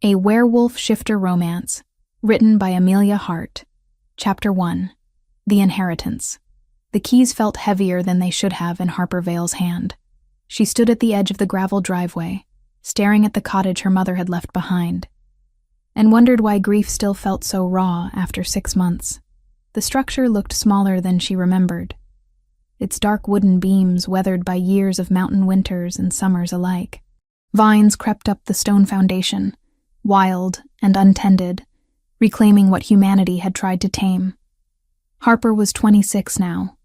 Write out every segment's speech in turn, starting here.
A Werewolf Shifter Romance, written by Amelia Hart. Chapter 1. The Inheritance. The keys felt heavier than they should have in Harper Vale's hand. She stood at the edge of the gravel driveway, staring at the cottage her mother had left behind, and wondered why grief still felt so raw after 6 months. The structure looked smaller than she remembered, its dark wooden beams weathered by years of mountain winters and summers alike. Vines crept up the stone foundation, wild and untended, reclaiming what humanity had tried to tame. Harper was 26 now,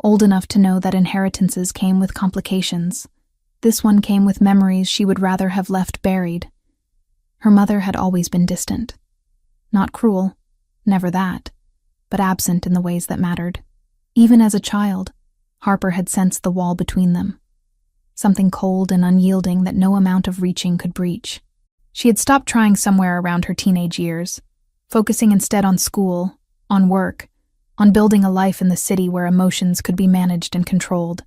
old enough to know that inheritances came with complications. This one came with memories she would rather have left buried. Her mother had always been distant. Not cruel, never that, but absent in the ways that mattered. Even as a child, Harper had sensed the wall between them, something cold and unyielding that no amount of reaching could breach. She had stopped trying somewhere around her teenage years, focusing instead on school, on work, on building a life in the city where emotions could be managed and controlled.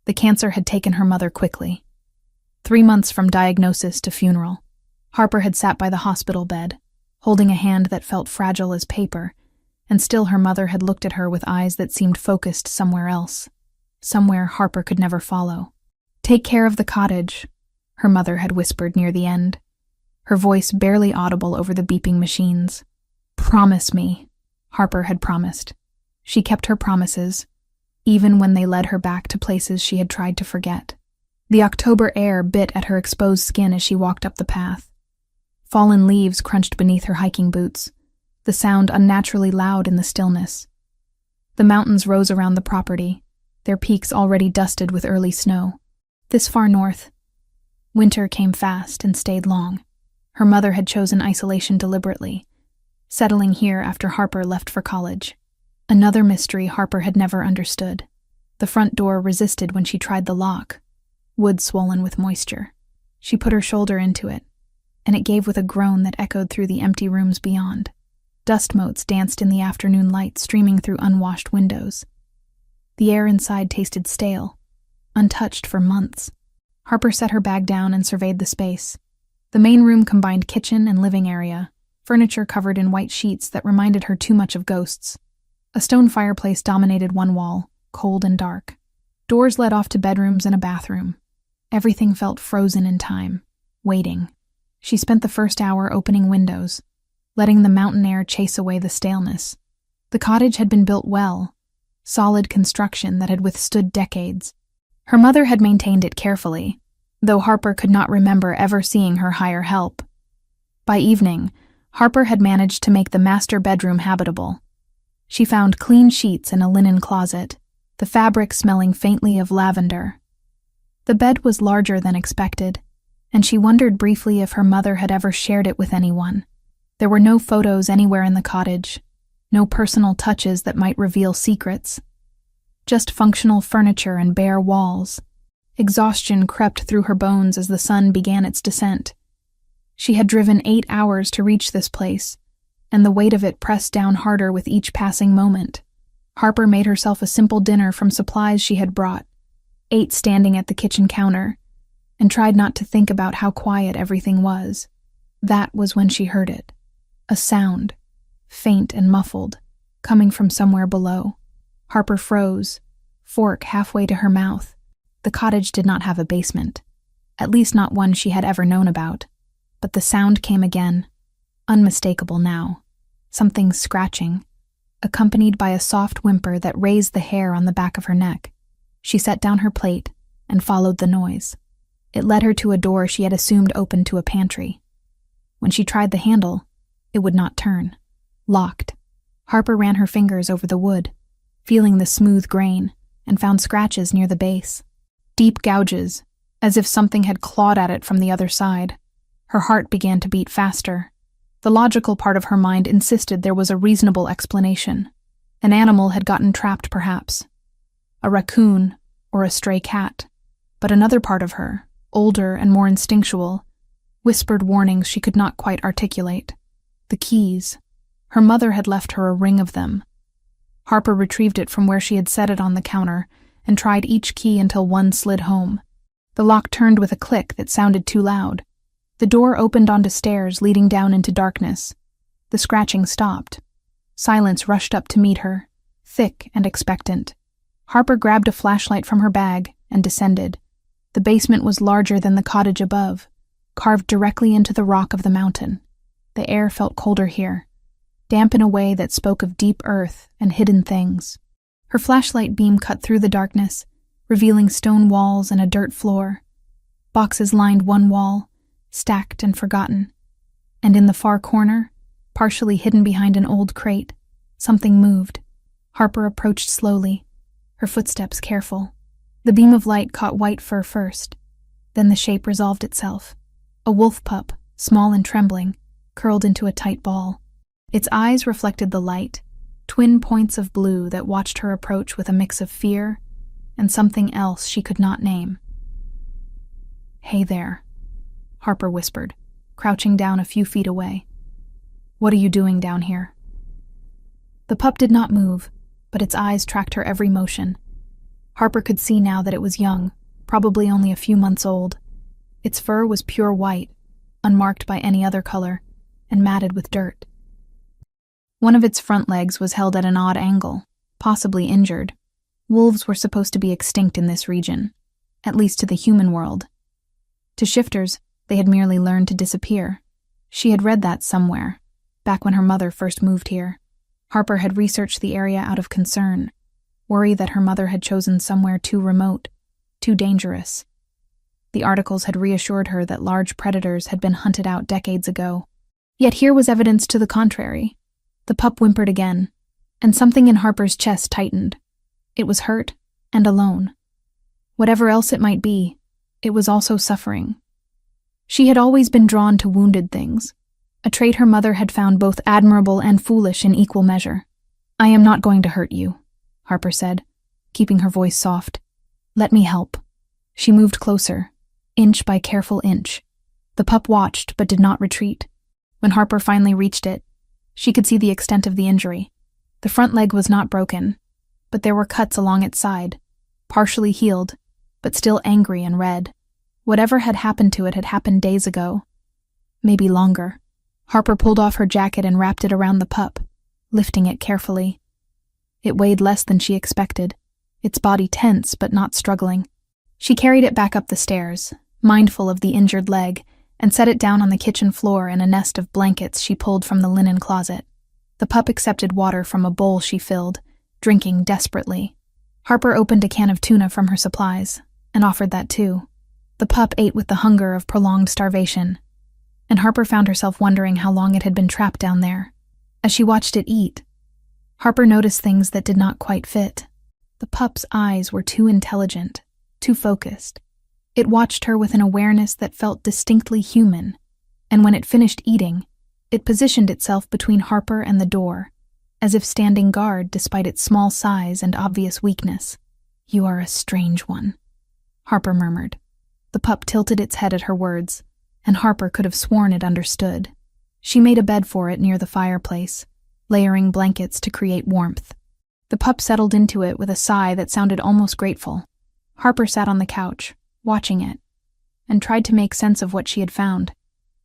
The cancer had taken her mother quickly. 3 months from diagnosis to funeral. Harper had sat by the hospital bed, holding a hand that felt fragile as paper, and still her mother had looked at her with eyes that seemed focused somewhere else, somewhere Harper could never follow. "Take care of the cottage," her mother had whispered near the end, her voice barely audible over the beeping machines. "Promise me," Harper had promised. She kept her promises, even when they led her back to places she had tried to forget. The October air bit at her exposed skin as she walked up the path. Fallen leaves crunched beneath her hiking boots, the sound unnaturally loud in the stillness. The mountains rose around the property, their peaks already dusted with early snow. This far north, winter came fast and stayed long. Her mother had chosen isolation deliberately, settling here after Harper left for college. Another mystery Harper had never understood. The front door resisted when she tried the lock, wood swollen with moisture. She put her shoulder into it, and it gave with a groan that echoed through the empty rooms beyond. Dust motes danced in the afternoon light streaming through unwashed windows. The air inside tasted stale, untouched for months. Harper set her bag down and surveyed the space. The main room combined kitchen and living area, furniture covered in white sheets that reminded her too much of ghosts. A stone fireplace dominated one wall, cold and dark. Doors led off to bedrooms and a bathroom. Everything felt frozen in time, waiting. She spent the first hour opening windows, letting the mountain air chase away the staleness. The cottage had been built well, solid construction that had withstood decades. Her mother had maintained it carefully, though Harper could not remember ever seeing her hire help. By evening, Harper had managed to make the master bedroom habitable. She found clean sheets in a linen closet, the fabric smelling faintly of lavender. The bed was larger than expected, and she wondered briefly if her mother had ever shared it with anyone. There were no photos anywhere in the cottage, no personal touches that might reveal secrets. Just functional furniture and bare walls. Exhaustion crept through her bones as the sun began its descent. She had driven 8 hours to reach this place, and the weight of it pressed down harder with each passing moment. Harper made herself a simple dinner from supplies she had brought, ate standing at the kitchen counter, and tried not to think about how quiet everything was. That was when she heard it. A sound, faint and muffled, coming from somewhere below. Harper froze, fork halfway to her mouth. The cottage did not have a basement, at least not one she had ever known about. But the sound came again, unmistakable now. Something scratching, accompanied by a soft whimper that raised the hair on the back of her neck. She set down her plate and followed the noise. It led her to a door she had assumed opened to a pantry. When she tried the handle, it would not turn. Locked. Harper ran her fingers over the wood, feeling the smooth grain, and found scratches near the base. Deep gouges, as if something had clawed at it from the other side. Her heart began to beat faster. The logical part of her mind insisted there was a reasonable explanation. An animal had gotten trapped, perhaps. A raccoon or a stray cat. But another part of her, older and more instinctual, whispered warnings she could not quite articulate. The keys. Her mother had left her a ring of them. Harper retrieved it from where she had set it on the counter and tried each key until one slid home. The lock turned with a click that sounded too loud. The door opened onto stairs leading down into darkness. The scratching stopped. Silence rushed up to meet her, thick and expectant. Harper grabbed a flashlight from her bag and descended. The basement was larger than the cottage above, carved directly into the rock of the mountain. The air felt colder here, damp in a way that spoke of deep earth and hidden things. Her flashlight beam cut through the darkness, revealing stone walls and a dirt floor. Boxes lined one wall, stacked and forgotten. And in the far corner, partially hidden behind an old crate, something moved. Harper approached slowly, her footsteps careful. The beam of light caught white fur first. Then the shape resolved itself. A wolf pup, small and trembling, curled into a tight ball. Its eyes reflected the light, twin points of blue that watched her approach with a mix of fear and something else she could not name. "Hey there," Harper whispered, crouching down a few feet away. "What are you doing down here?" The pup did not move, but its eyes tracked her every motion. Harper could see now that it was young, probably only a few months old. Its fur was pure white, unmarked by any other color, and matted with dirt. One of its front legs was held at an odd angle, possibly injured. Wolves were supposed to be extinct in this region, at least to the human world. To shifters, they had merely learned to disappear. She had read that somewhere, back when her mother first moved here. Harper had researched the area out of concern, worry that her mother had chosen somewhere too remote, too dangerous. The articles had reassured her that large predators had been hunted out decades ago. Yet here was evidence to the contrary. The pup whimpered again, and something in Harper's chest tightened. It was hurt and alone. Whatever else it might be, it was also suffering. She had always been drawn to wounded things, a trait her mother had found both admirable and foolish in equal measure. "I am not going to hurt you," Harper said, keeping her voice soft. "Let me help." She moved closer, inch by careful inch. The pup watched but did not retreat. When Harper finally reached it, she could see the extent of the injury. The front leg was not broken, but there were cuts along its side, partially healed, but still angry and red. Whatever had happened to it had happened days ago. Maybe longer. Harper pulled off her jacket and wrapped it around the pup, lifting it carefully. It weighed less than she expected, its body tense but not struggling. She carried it back up the stairs, mindful of the injured leg, and set it down on the kitchen floor in a nest of blankets she pulled from the linen closet. The pup accepted water from a bowl she filled, drinking desperately. Harper opened a can of tuna from her supplies, and offered that too. The pup ate with the hunger of prolonged starvation, and Harper found herself wondering how long it had been trapped down there. As she watched it eat, Harper noticed things that did not quite fit. The pup's eyes were too intelligent, too focused. It watched her with an awareness that felt distinctly human, and when it finished eating, it positioned itself between Harper and the door, as if standing guard despite its small size and obvious weakness. "You are a strange one," Harper murmured. The pup tilted its head at her words, and Harper could have sworn it understood. She made a bed for it near the fireplace, layering blankets to create warmth. The pup settled into it with a sigh that sounded almost grateful. Harper sat on the couch, watching it, and tried to make sense of what she had found.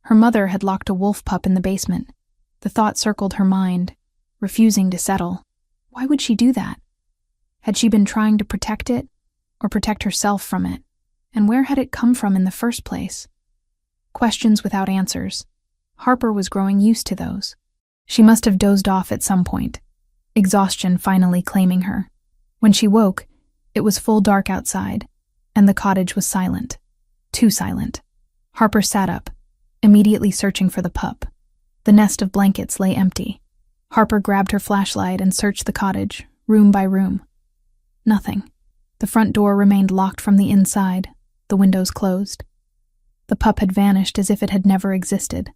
Her mother had locked a wolf pup in the basement. The thought circled her mind, refusing to settle. Why would she do that? Had she been trying to protect it, or protect herself from it? And where had it come from in the first place? Questions without answers. Harper was growing used to those. She must have dozed off at some point, exhaustion finally claiming her. When she woke, it was full dark outside, and the cottage was silent. Too silent. Harper sat up, immediately searching for the pup. The nest of blankets lay empty. Harper grabbed her flashlight and searched the cottage, room by room. Nothing. The front door remained locked from the inside, the windows closed. The pup had vanished as if it had never existed.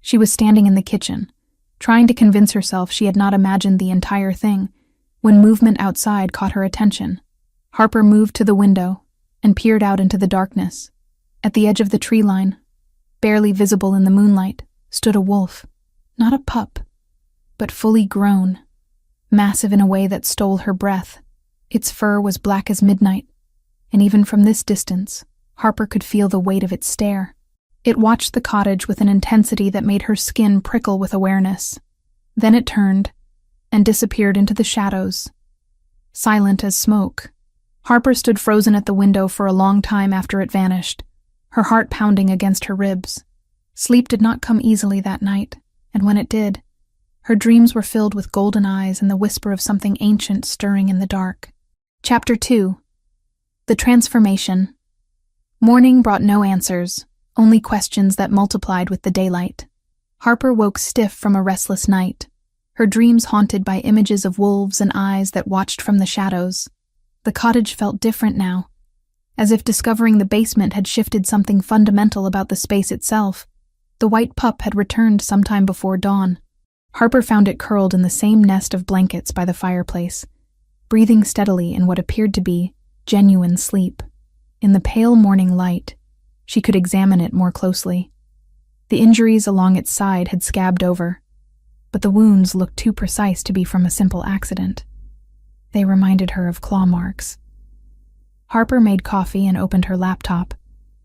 She was standing in the kitchen, trying to convince herself she had not imagined the entire thing, when movement outside caught her attention. Harper moved to the window and peered out into the darkness. At the edge of the tree line, barely visible in the moonlight, stood a wolf. Not a pup, but fully grown, massive in a way that stole her breath. Its fur was black as midnight, and even from this distance, Harper could feel the weight of its stare. It watched the cottage with an intensity that made her skin prickle with awareness. Then it turned and disappeared into the shadows, silent as smoke. Harper stood frozen at the window for a long time after it vanished, her heart pounding against her ribs. Sleep did not come easily that night, and when it did, her dreams were filled with golden eyes and the whisper of something ancient stirring in the dark. Chapter 2. The Transformation. Morning brought no answers, only questions that multiplied with the daylight. Harper woke stiff from a restless night, her dreams haunted by images of wolves and eyes that watched from the shadows. The cottage felt different now, as if discovering the basement had shifted something fundamental about the space itself. The white pup had returned sometime before dawn. Harper found it curled in the same nest of blankets by the fireplace, breathing steadily in what appeared to be genuine sleep. In the pale morning light, she could examine it more closely. The injuries along its side had scabbed over, but the wounds looked too precise to be from a simple accident. They reminded her of claw marks. Harper made coffee and opened her laptop,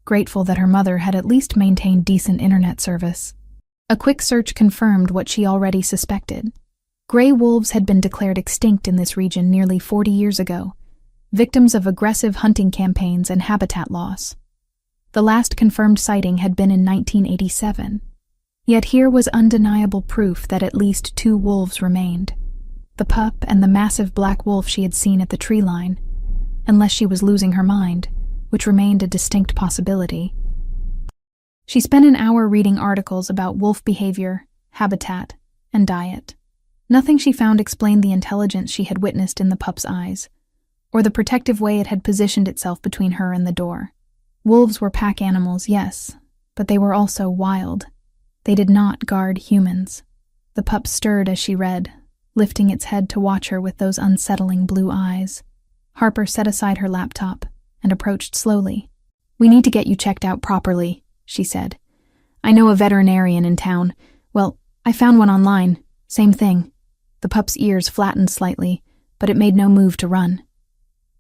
grateful that her mother had at least maintained decent internet service. A quick search confirmed what she already suspected. Gray wolves had been declared extinct in this region nearly 40 years ago, victims of aggressive hunting campaigns and habitat loss. The last confirmed sighting had been in 1987. Yet here was undeniable proof that at least 2 wolves remained, the pup and the massive black wolf she had seen at the tree line, unless she was losing her mind, which remained a distinct possibility. She spent an hour reading articles about wolf behavior, habitat, and diet. Nothing she found explained the intelligence she had witnessed in the pup's eyes, or the protective way it had positioned itself between her and the door. Wolves were pack animals, yes, but they were also wild. They did not guard humans. The pup stirred as she read, lifting its head to watch her with those unsettling blue eyes. Harper set aside her laptop and approached slowly. "We need to get you checked out properly," she said. "I know a veterinarian in town. Well, I found one online. Same thing." The pup's ears flattened slightly, but it made no move to run.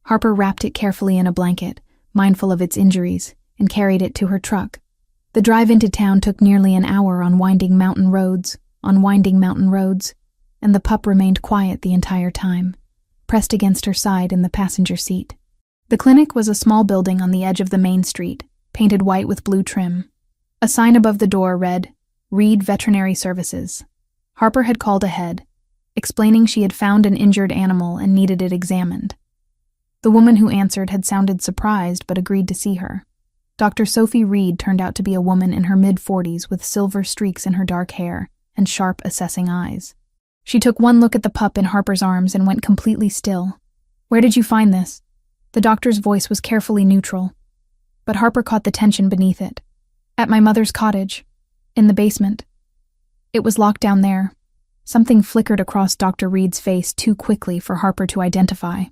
Harper wrapped it carefully in a blanket, mindful of its injuries, and carried it to her truck. The drive into town took nearly an hour on winding mountain roads, and the pup remained quiet the entire time, pressed against her side in the passenger seat. The clinic was a small building on the edge of the main street, painted white with blue trim. A sign above the door read, "Reed Veterinary Services." Harper had called ahead, explaining she had found an injured animal and needed it examined. The woman who answered had sounded surprised but agreed to see her. Dr. Sophie Reed turned out to be a woman in her mid-40s with silver streaks in her dark hair and sharp, assessing eyes. She took one look at the pup in Harper's arms and went completely still. "Where did you find this?" The doctor's voice was carefully neutral, but Harper caught the tension beneath it. "At my mother's cottage, in the basement. It was locked down there." Something flickered across Dr. Reed's face too quickly for Harper to identify.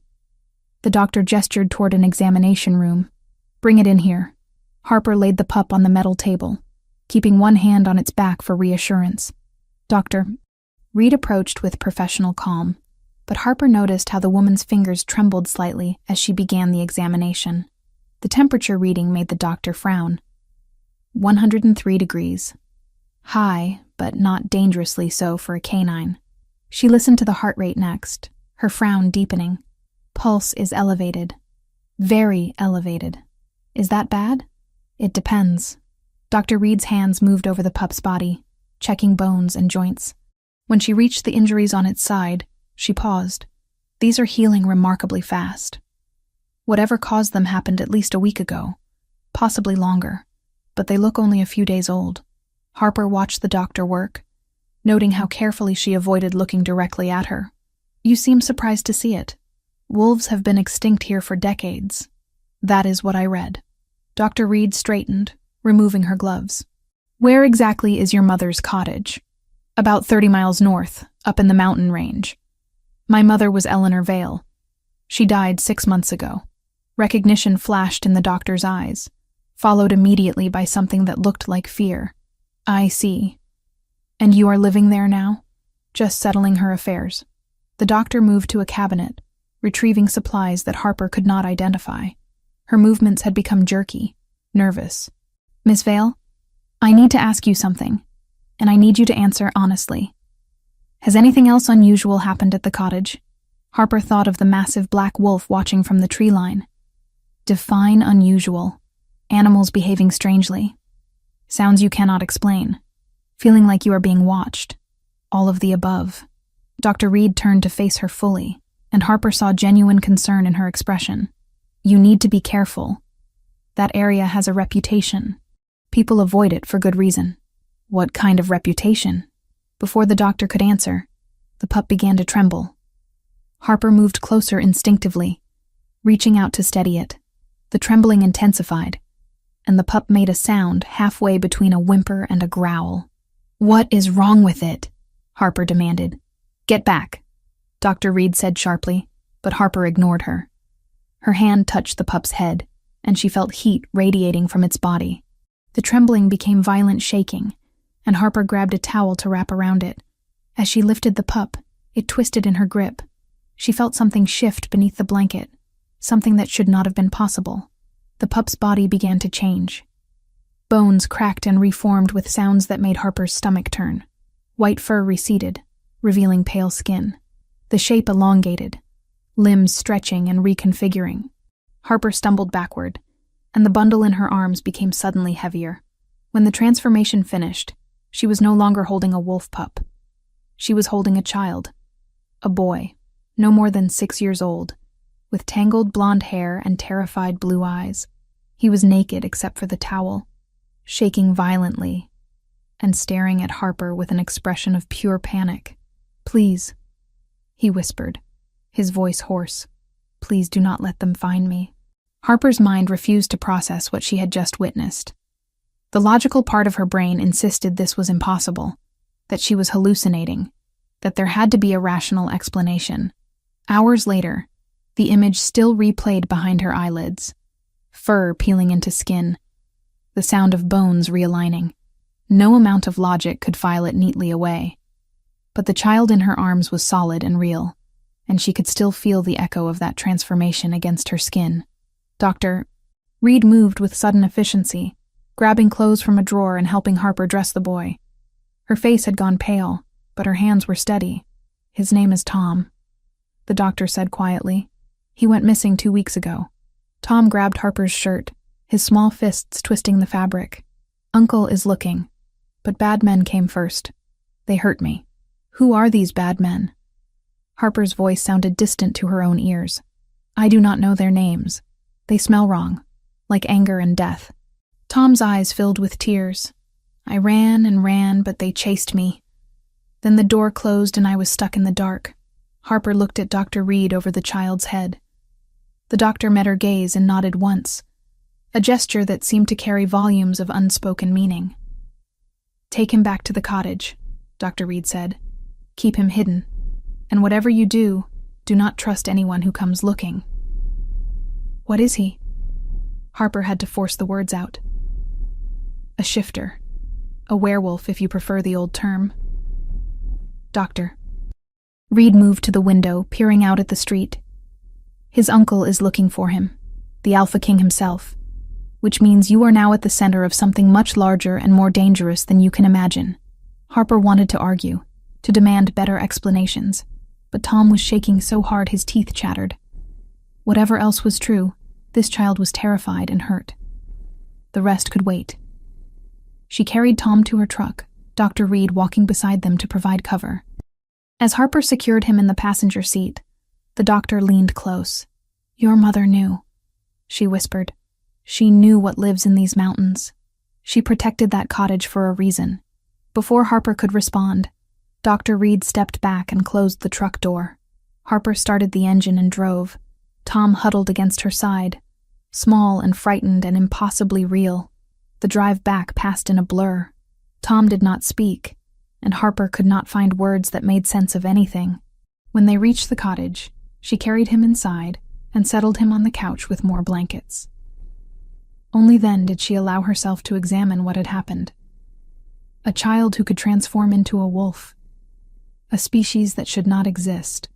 The doctor gestured toward an examination room. "Bring it in here." Harper laid the pup on the metal table, keeping one hand on its back for reassurance. "Doctor." Reed approached with professional calm, but Harper noticed how the woman's fingers trembled slightly as she began the examination. The temperature reading made the doctor frown. 103 degrees. High, but not dangerously so for a canine. She listened to the heart rate next, her frown deepening. "Pulse is elevated. Very elevated. Is that bad?" "It depends." Dr. Reed's hands moved over the pup's body, checking bones and joints. When she reached the injuries on its side, she paused. "These are healing remarkably fast. Whatever caused them happened at least a week ago, possibly longer, but they look only a few days old." Harper watched the doctor work, noting how carefully she avoided looking directly at her. "You seem surprised to see it. Wolves have been extinct here for decades. That is what I read." Dr. Reed straightened, removing her gloves. "Where exactly is your mother's cottage?" "About 30 miles north, up in the mountain range. My mother was Eleanor Vale. She died 6 months ago." Recognition flashed in the doctor's eyes, followed immediately by something that looked like fear. "I see. And you are living there now? Just settling her affairs?" The doctor moved to a cabinet, retrieving supplies that Harper could not identify. Her movements had become jerky, nervous. "Miss Vale?" I need to ask you something, and I need you to answer honestly. Has anything else unusual happened at the cottage? Harper thought of the massive black wolf watching from the tree line. Define unusual. Animals behaving strangely. Sounds you cannot explain. Feeling like you are being watched. All of the above. Dr. Reed turned to face her fully, and Harper saw genuine concern in her expression. You need to be careful. That area has a reputation. People avoid it for good reason. What kind of reputation? Before the doctor could answer, the pup began to tremble. Harper moved closer instinctively, reaching out to steady it. The trembling intensified, and the pup made a sound halfway between a whimper and a growl. What is wrong with it? Harper demanded. Get back, Dr. Reed said sharply, but Harper ignored her. Her hand touched the pup's head, and she felt heat radiating from its body. The trembling became violent shaking, and Harper grabbed a towel to wrap around it. As she lifted the pup, it twisted in her grip. She felt something shift beneath the blanket, something that should not have been possible. The pup's body began to change. Bones cracked and reformed with sounds that made Harper's stomach turn. White fur receded, revealing pale skin. The shape elongated, limbs stretching and reconfiguring. Harper stumbled backward, and the bundle in her arms became suddenly heavier. When the transformation finished, she was no longer holding a wolf pup. She was holding a child. A boy, no more than 6 years old, with tangled blonde hair and terrified blue eyes. He was naked except for the towel, shaking violently, and staring at Harper with an expression of pure panic. Please, he whispered, his voice hoarse. Please do not let them find me. Harper's mind refused to process what she had just witnessed. The logical part of her brain insisted this was impossible, that she was hallucinating, that there had to be a rational explanation. Hours later, the image still replayed behind her eyelids, fur peeling into skin, the sound of bones realigning. No amount of logic could file it neatly away. But the child in her arms was solid and real, and she could still feel the echo of that transformation against her skin. Dr. Reed moved with sudden efficiency, grabbing clothes from a drawer and helping Harper dress the boy. Her face had gone pale, but her hands were steady. His name is Tom, the doctor said quietly. He went missing 2 weeks ago. Tom grabbed Harper's shirt, his small fists twisting the fabric. Uncle is looking, but bad men came first. They hurt me. Who are these bad men? Harper's voice sounded distant to her own ears. I do not know their names. They smell wrong, like anger and death. Tom's eyes filled with tears. I ran and ran, but they chased me. Then the door closed and I was stuck in the dark. Harper looked at Dr. Reed over the child's head. The doctor met her gaze and nodded once, a gesture that seemed to carry volumes of unspoken meaning. Take him back to the cottage, Dr. Reed said. Keep him hidden, and whatever you do, do not trust anyone who comes looking. What is he? Harper had to force the words out. A shifter. A werewolf, if you prefer the old term. Doctor. Reed moved to the window, peering out at the street. His uncle is looking for him, the Alpha King himself, which means you are now at the center of something much larger and more dangerous than you can imagine. Harper wanted to argue, to demand better explanations, but Tom was shaking so hard his teeth chattered. Whatever else was true, this child was terrified and hurt. The rest could wait. She carried Tom to her truck, Dr. Reed walking beside them to provide cover. As Harper secured him in the passenger seat, the doctor leaned close. Your mother knew, she whispered. She knew what lives in these mountains. She protected that cottage for a reason. Before Harper could respond, Dr. Reed stepped back and closed the truck door. Harper started the engine and drove. Tom huddled against her side, small and frightened and impossibly real. The drive back passed in a blur. Tom did not speak, and Harper could not find words that made sense of anything. When they reached the cottage, she carried him inside and settled him on the couch with more blankets. Only then did she allow herself to examine what had happened. A child who could transform into a wolf. A species that should not exist.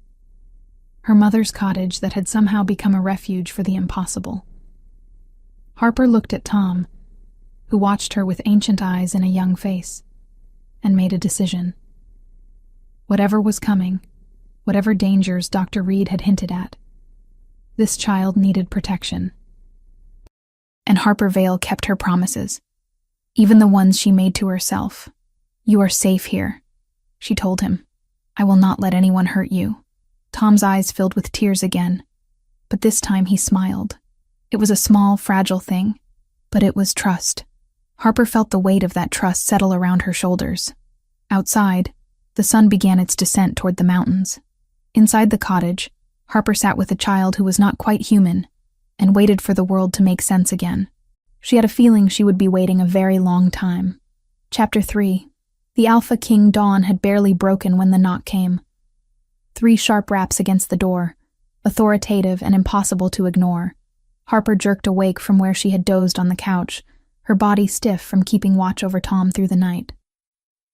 Her mother's cottage that had somehow become a refuge for the impossible. Harper looked at Tom, who watched her with ancient eyes in a young face, and made a decision. Whatever was coming, whatever dangers Dr. Reed had hinted at, this child needed protection. And Harper Vale kept her promises, even the ones she made to herself. "You are safe here," she told him. "I will not let anyone hurt you." Tom's eyes filled with tears again, but this time he smiled. It was a small, fragile thing, but it was trust. Harper felt the weight of that trust settle around her shoulders. Outside, the sun began its descent toward the mountains. Inside the cottage, Harper sat with a child who was not quite human and waited for the world to make sense again. She had a feeling she would be waiting a very long time. Chapter 3. The Alpha King dawn had barely broken when the knock came. 3 sharp raps against the door, authoritative and impossible to ignore. Harper jerked awake from where she had dozed on the couch, her body stiff from keeping watch over Tom through the night.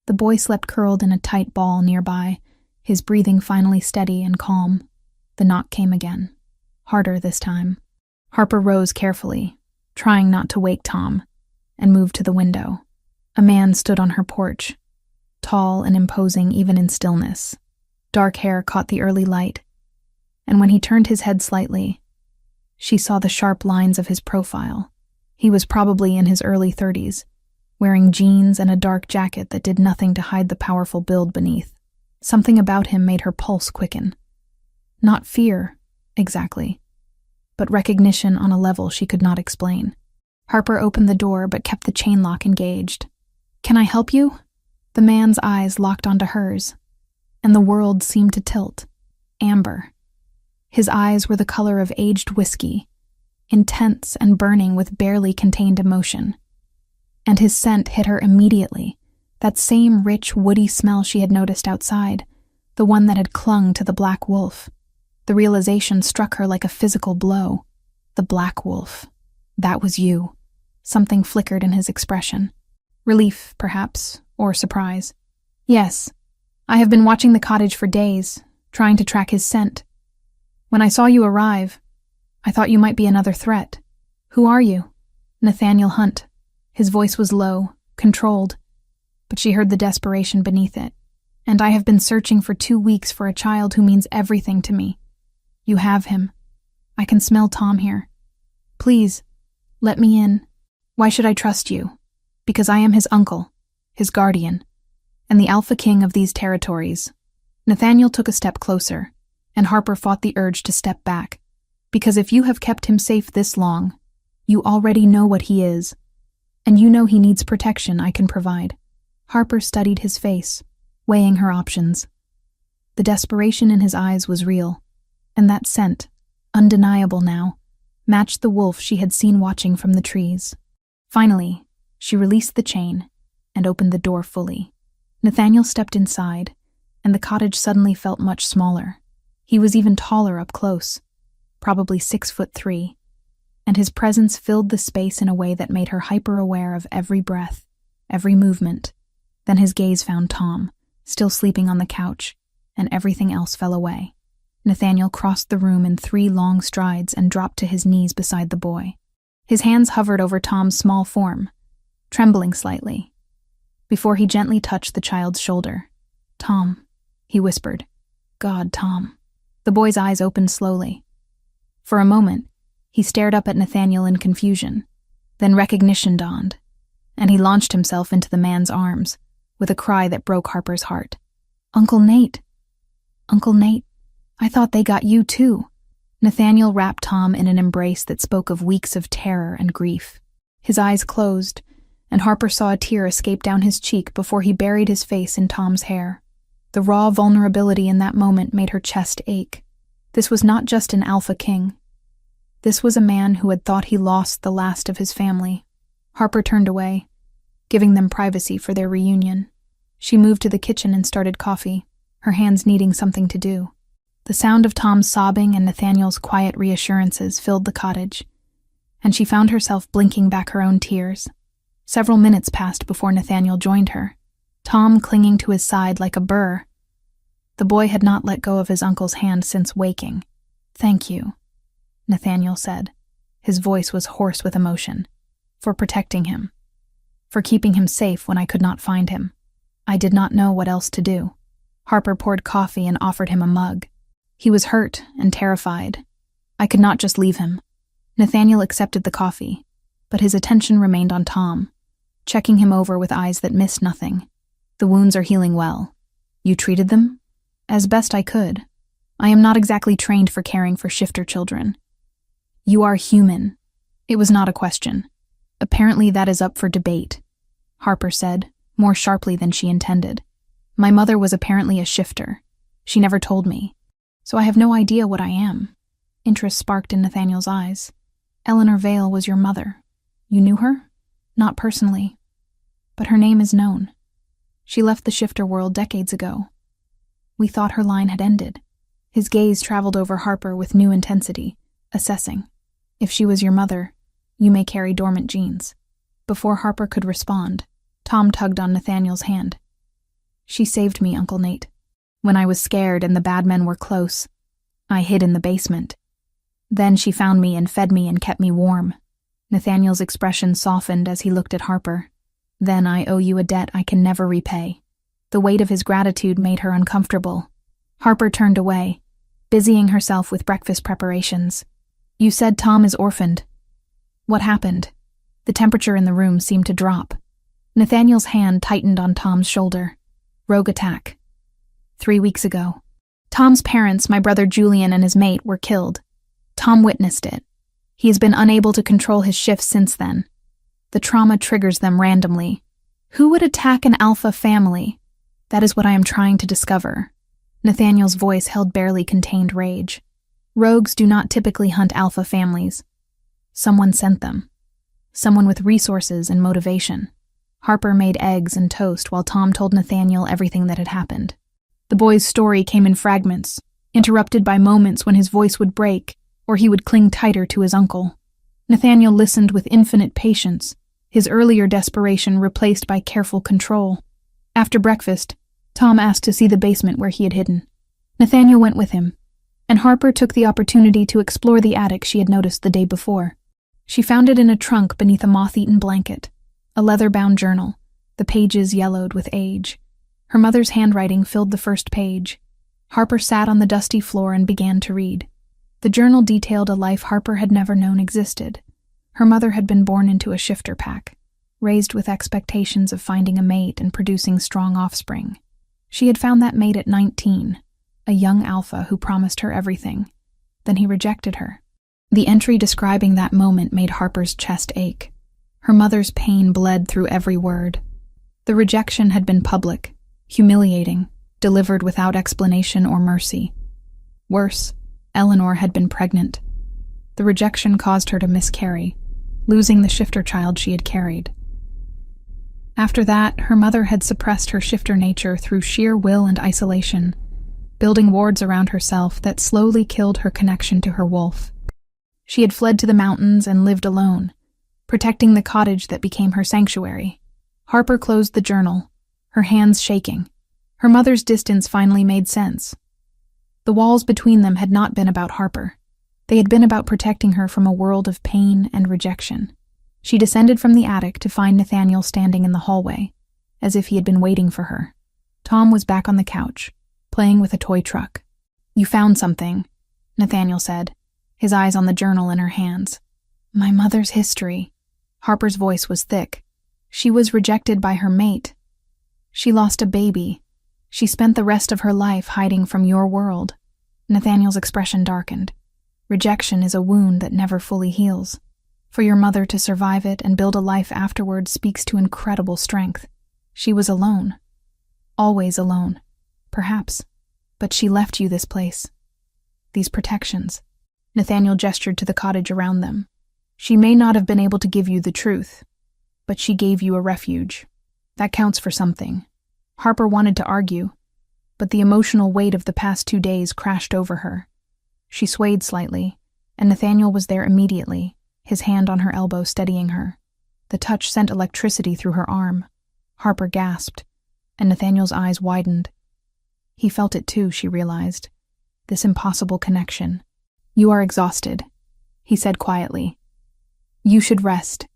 The boy slept curled in a tight ball nearby, his breathing finally steady and calm. The knock came again, harder this time. Harper rose carefully, trying not to wake Tom, and moved to the window. A man stood on her porch, tall and imposing even in stillness. Dark hair caught the early light, and when he turned his head slightly, she saw the sharp lines of his profile. He was probably in his early 30s, wearing jeans and a dark jacket that did nothing to hide the powerful build beneath. Something about him made her pulse quicken. Not fear, exactly, but recognition on a level she could not explain. Harper opened the door but kept the chain lock engaged. "Can I help you?" The man's eyes locked onto hers, and the world seemed to tilt. Amber. His eyes were the color of aged whiskey, intense and burning with barely contained emotion. And his scent hit her immediately, that same rich, woody smell she had noticed outside, the one that had clung to the black wolf. The realization struck her like a physical blow. The black wolf. That was you. Something flickered in his expression. Relief, perhaps, or surprise. "Yes, I have been watching the cottage for days, trying to track his scent. When I saw you arrive, I thought you might be another threat. Who are you?" "Nathaniel Hunt." His voice was low, controlled, but she heard the desperation beneath it. "And I have been searching for 2 weeks for a child who means everything to me. You have him. I can smell Tom here. Please, let me in." "Why should I trust you?" "Because I am his uncle, his guardian, and the Alpha King of these territories." Nathaniel took a step closer, and Harper fought the urge to step back. "Because if you have kept him safe this long, you already know what he is, and you know he needs protection I can provide." Harper studied his face, weighing her options. The desperation in his eyes was real, and that scent, undeniable now, matched the wolf she had seen watching from the trees. Finally, she released the chain and opened the door fully. Nathaniel stepped inside, and the cottage suddenly felt much smaller. He was even taller up close, probably 6'3", and his presence filled the space in a way that made her hyper-aware of every breath, every movement. Then his gaze found Tom, still sleeping on the couch, and everything else fell away. Nathaniel crossed the room in 3 long strides and dropped to his knees beside the boy. His hands hovered over Tom's small form, trembling slightly, before he gently touched the child's shoulder. "Tom," he whispered. "God, Tom." The boy's eyes opened slowly. For a moment, he stared up at Nathaniel in confusion. Then recognition dawned, and he launched himself into the man's arms, with a cry that broke Harper's heart. "Uncle Nate! Uncle Nate! I thought they got you too." Nathaniel wrapped Tom in an embrace that spoke of weeks of terror and grief. His eyes closed, and Harper saw a tear escape down his cheek before he buried his face in Tom's hair. The raw vulnerability in that moment made her chest ache. This was not just an Alpha King. This was a man who had thought he lost the last of his family. Harper turned away, giving them privacy for their reunion. She moved to the kitchen and started coffee, her hands needing something to do. The sound of Tom's sobbing and Nathaniel's quiet reassurances filled the cottage, and she found herself blinking back her own tears. Several minutes passed before Nathaniel joined her, Tom clinging to his side like a burr. The boy had not let go of his uncle's hand since waking. "Thank you," Nathaniel said. His voice was hoarse with emotion. "For protecting him." for keeping him safe when I could not find him. I did not know what else to do. Harper poured coffee and offered him a mug. He was hurt and terrified. I could not just leave him. Nathaniel accepted the coffee, but his attention remained on Tom, checking him over with eyes that missed nothing. The wounds are healing well. You treated them? As best I could. I am not exactly trained for caring for shifter children. You are human. It was not a question. Apparently that is up for debate, Harper said, more sharply than she intended. My mother was apparently a shifter. She never told me, so I have no idea what I am. Interest sparked in Nathaniel's eyes. Eleanor Vale was your mother. You knew her? Not personally, but her name is known. She left the shifter world decades ago. We thought her line had ended. His gaze traveled over Harper with new intensity, assessing. If she was your mother, you may carry dormant genes. Before Harper could respond, Tom tugged on Nathaniel's hand. She saved me, Uncle Nate. When I was scared and the bad men were close, I hid in the basement. Then she found me and fed me and kept me warm. Nathaniel's expression softened as he looked at Harper. Then I owe you a debt I can never repay. The weight of his gratitude made her uncomfortable. Harper turned away, busying herself with breakfast preparations. You said Tom is orphaned. What happened? The temperature in the room seemed to drop. Nathaniel's hand tightened on Tom's shoulder. Rogue attack. 3 weeks ago. Tom's parents, my brother Julian and his mate, were killed. Tom witnessed it. He has been unable to control his shifts since then. The trauma triggers them randomly. Who would attack an alpha family? That is what I am trying to discover. Nathaniel's voice held barely contained rage. Rogues do not typically hunt alpha families. Someone sent them. Someone with resources and motivation. Harper made eggs and toast while Tom told Nathaniel everything that had happened. The boy's story came in fragments, interrupted by moments when his voice would break or he would cling tighter to his uncle. Nathaniel listened with infinite patience, his earlier desperation replaced by careful control. After breakfast, Tom asked to see the basement where he had hidden. Nathaniel went with him, and Harper took the opportunity to explore the attic she had noticed the day before. She found it in a trunk beneath a moth-eaten blanket, a leather-bound journal, the pages yellowed with age. Her mother's handwriting filled the first page. Harper sat on the dusty floor and began to read. The journal detailed a life Harper had never known existed. Her mother had been born into a shifter pack, raised with expectations of finding a mate and producing strong offspring. She had found that mate at 19, a young alpha who promised her everything. Then he rejected her. The entry describing that moment made Harper's chest ache. Her mother's pain bled through every word. The rejection had been public, humiliating, delivered without explanation or mercy. Worse, Eleanor had been pregnant. The rejection caused her to miscarry, losing the shifter child she had carried. After that, her mother had suppressed her shifter nature through sheer will and isolation, building wards around herself that slowly killed her connection to her wolf. She had fled to the mountains and lived alone, protecting the cottage that became her sanctuary. Harper closed the journal, her hands shaking. Her mother's distance finally made sense. The walls between them had not been about Harper. They had been about protecting her from a world of pain and rejection. She descended from the attic to find Nathaniel standing in the hallway, as if he had been waiting for her. Tom was back on the couch, playing with a toy truck. You found something, Nathaniel said, his eyes on the journal in her hands. My mother's history. Harper's voice was thick. She was rejected by her mate. She lost a baby. She spent the rest of her life hiding from your world. Nathaniel's expression darkened. Rejection is a wound that never fully heals. For your mother to survive it and build a life afterward speaks to incredible strength. She was alone. Always alone. Perhaps. But she left you this place. These protections. Nathaniel gestured to the cottage around them. She may not have been able to give you the truth, but she gave you a refuge. That counts for something. Harper wanted to argue, but the emotional weight of the past 2 days crashed over her. She swayed slightly, and Nathaniel was there immediately, his hand on her elbow steadying her. The touch sent electricity through her arm. Harper gasped, and Nathaniel's eyes widened. He felt it too, she realized. This impossible connection. You are exhausted, he said quietly. You should rest.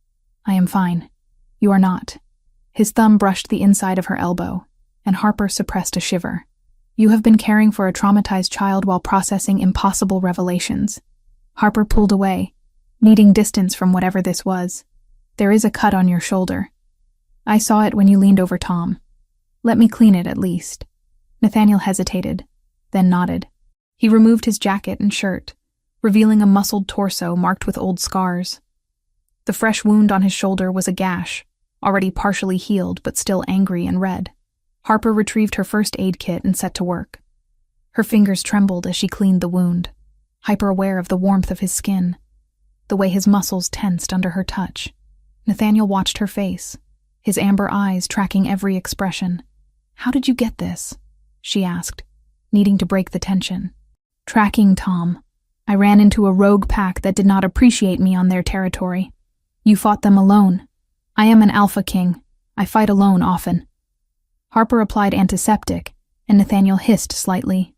I am fine. You are not. His thumb brushed the inside of her elbow, and Harper suppressed a shiver. You have been caring for a traumatized child while processing impossible revelations. Harper pulled away, needing distance from whatever this was. There is a cut on your shoulder. I saw it when you leaned over Tom. Let me clean it at least. Nathaniel hesitated, then nodded. He removed his jacket and shirt, revealing a muscled torso marked with old scars. The fresh wound on his shoulder was a gash, already partially healed but still angry and red. Harper retrieved her first aid kit and set to work. Her fingers trembled as she cleaned the wound, hyper-aware of the warmth of his skin, the way his muscles tensed under her touch. Nathaniel watched her face, his amber eyes tracking every expression. How did you get this? She asked, needing to break the tension. Tracking Tom. I ran into a rogue pack that did not appreciate me on their territory. You fought them alone. I am an alpha king. I fight alone often. Harper applied antiseptic, and Nathaniel hissed slightly.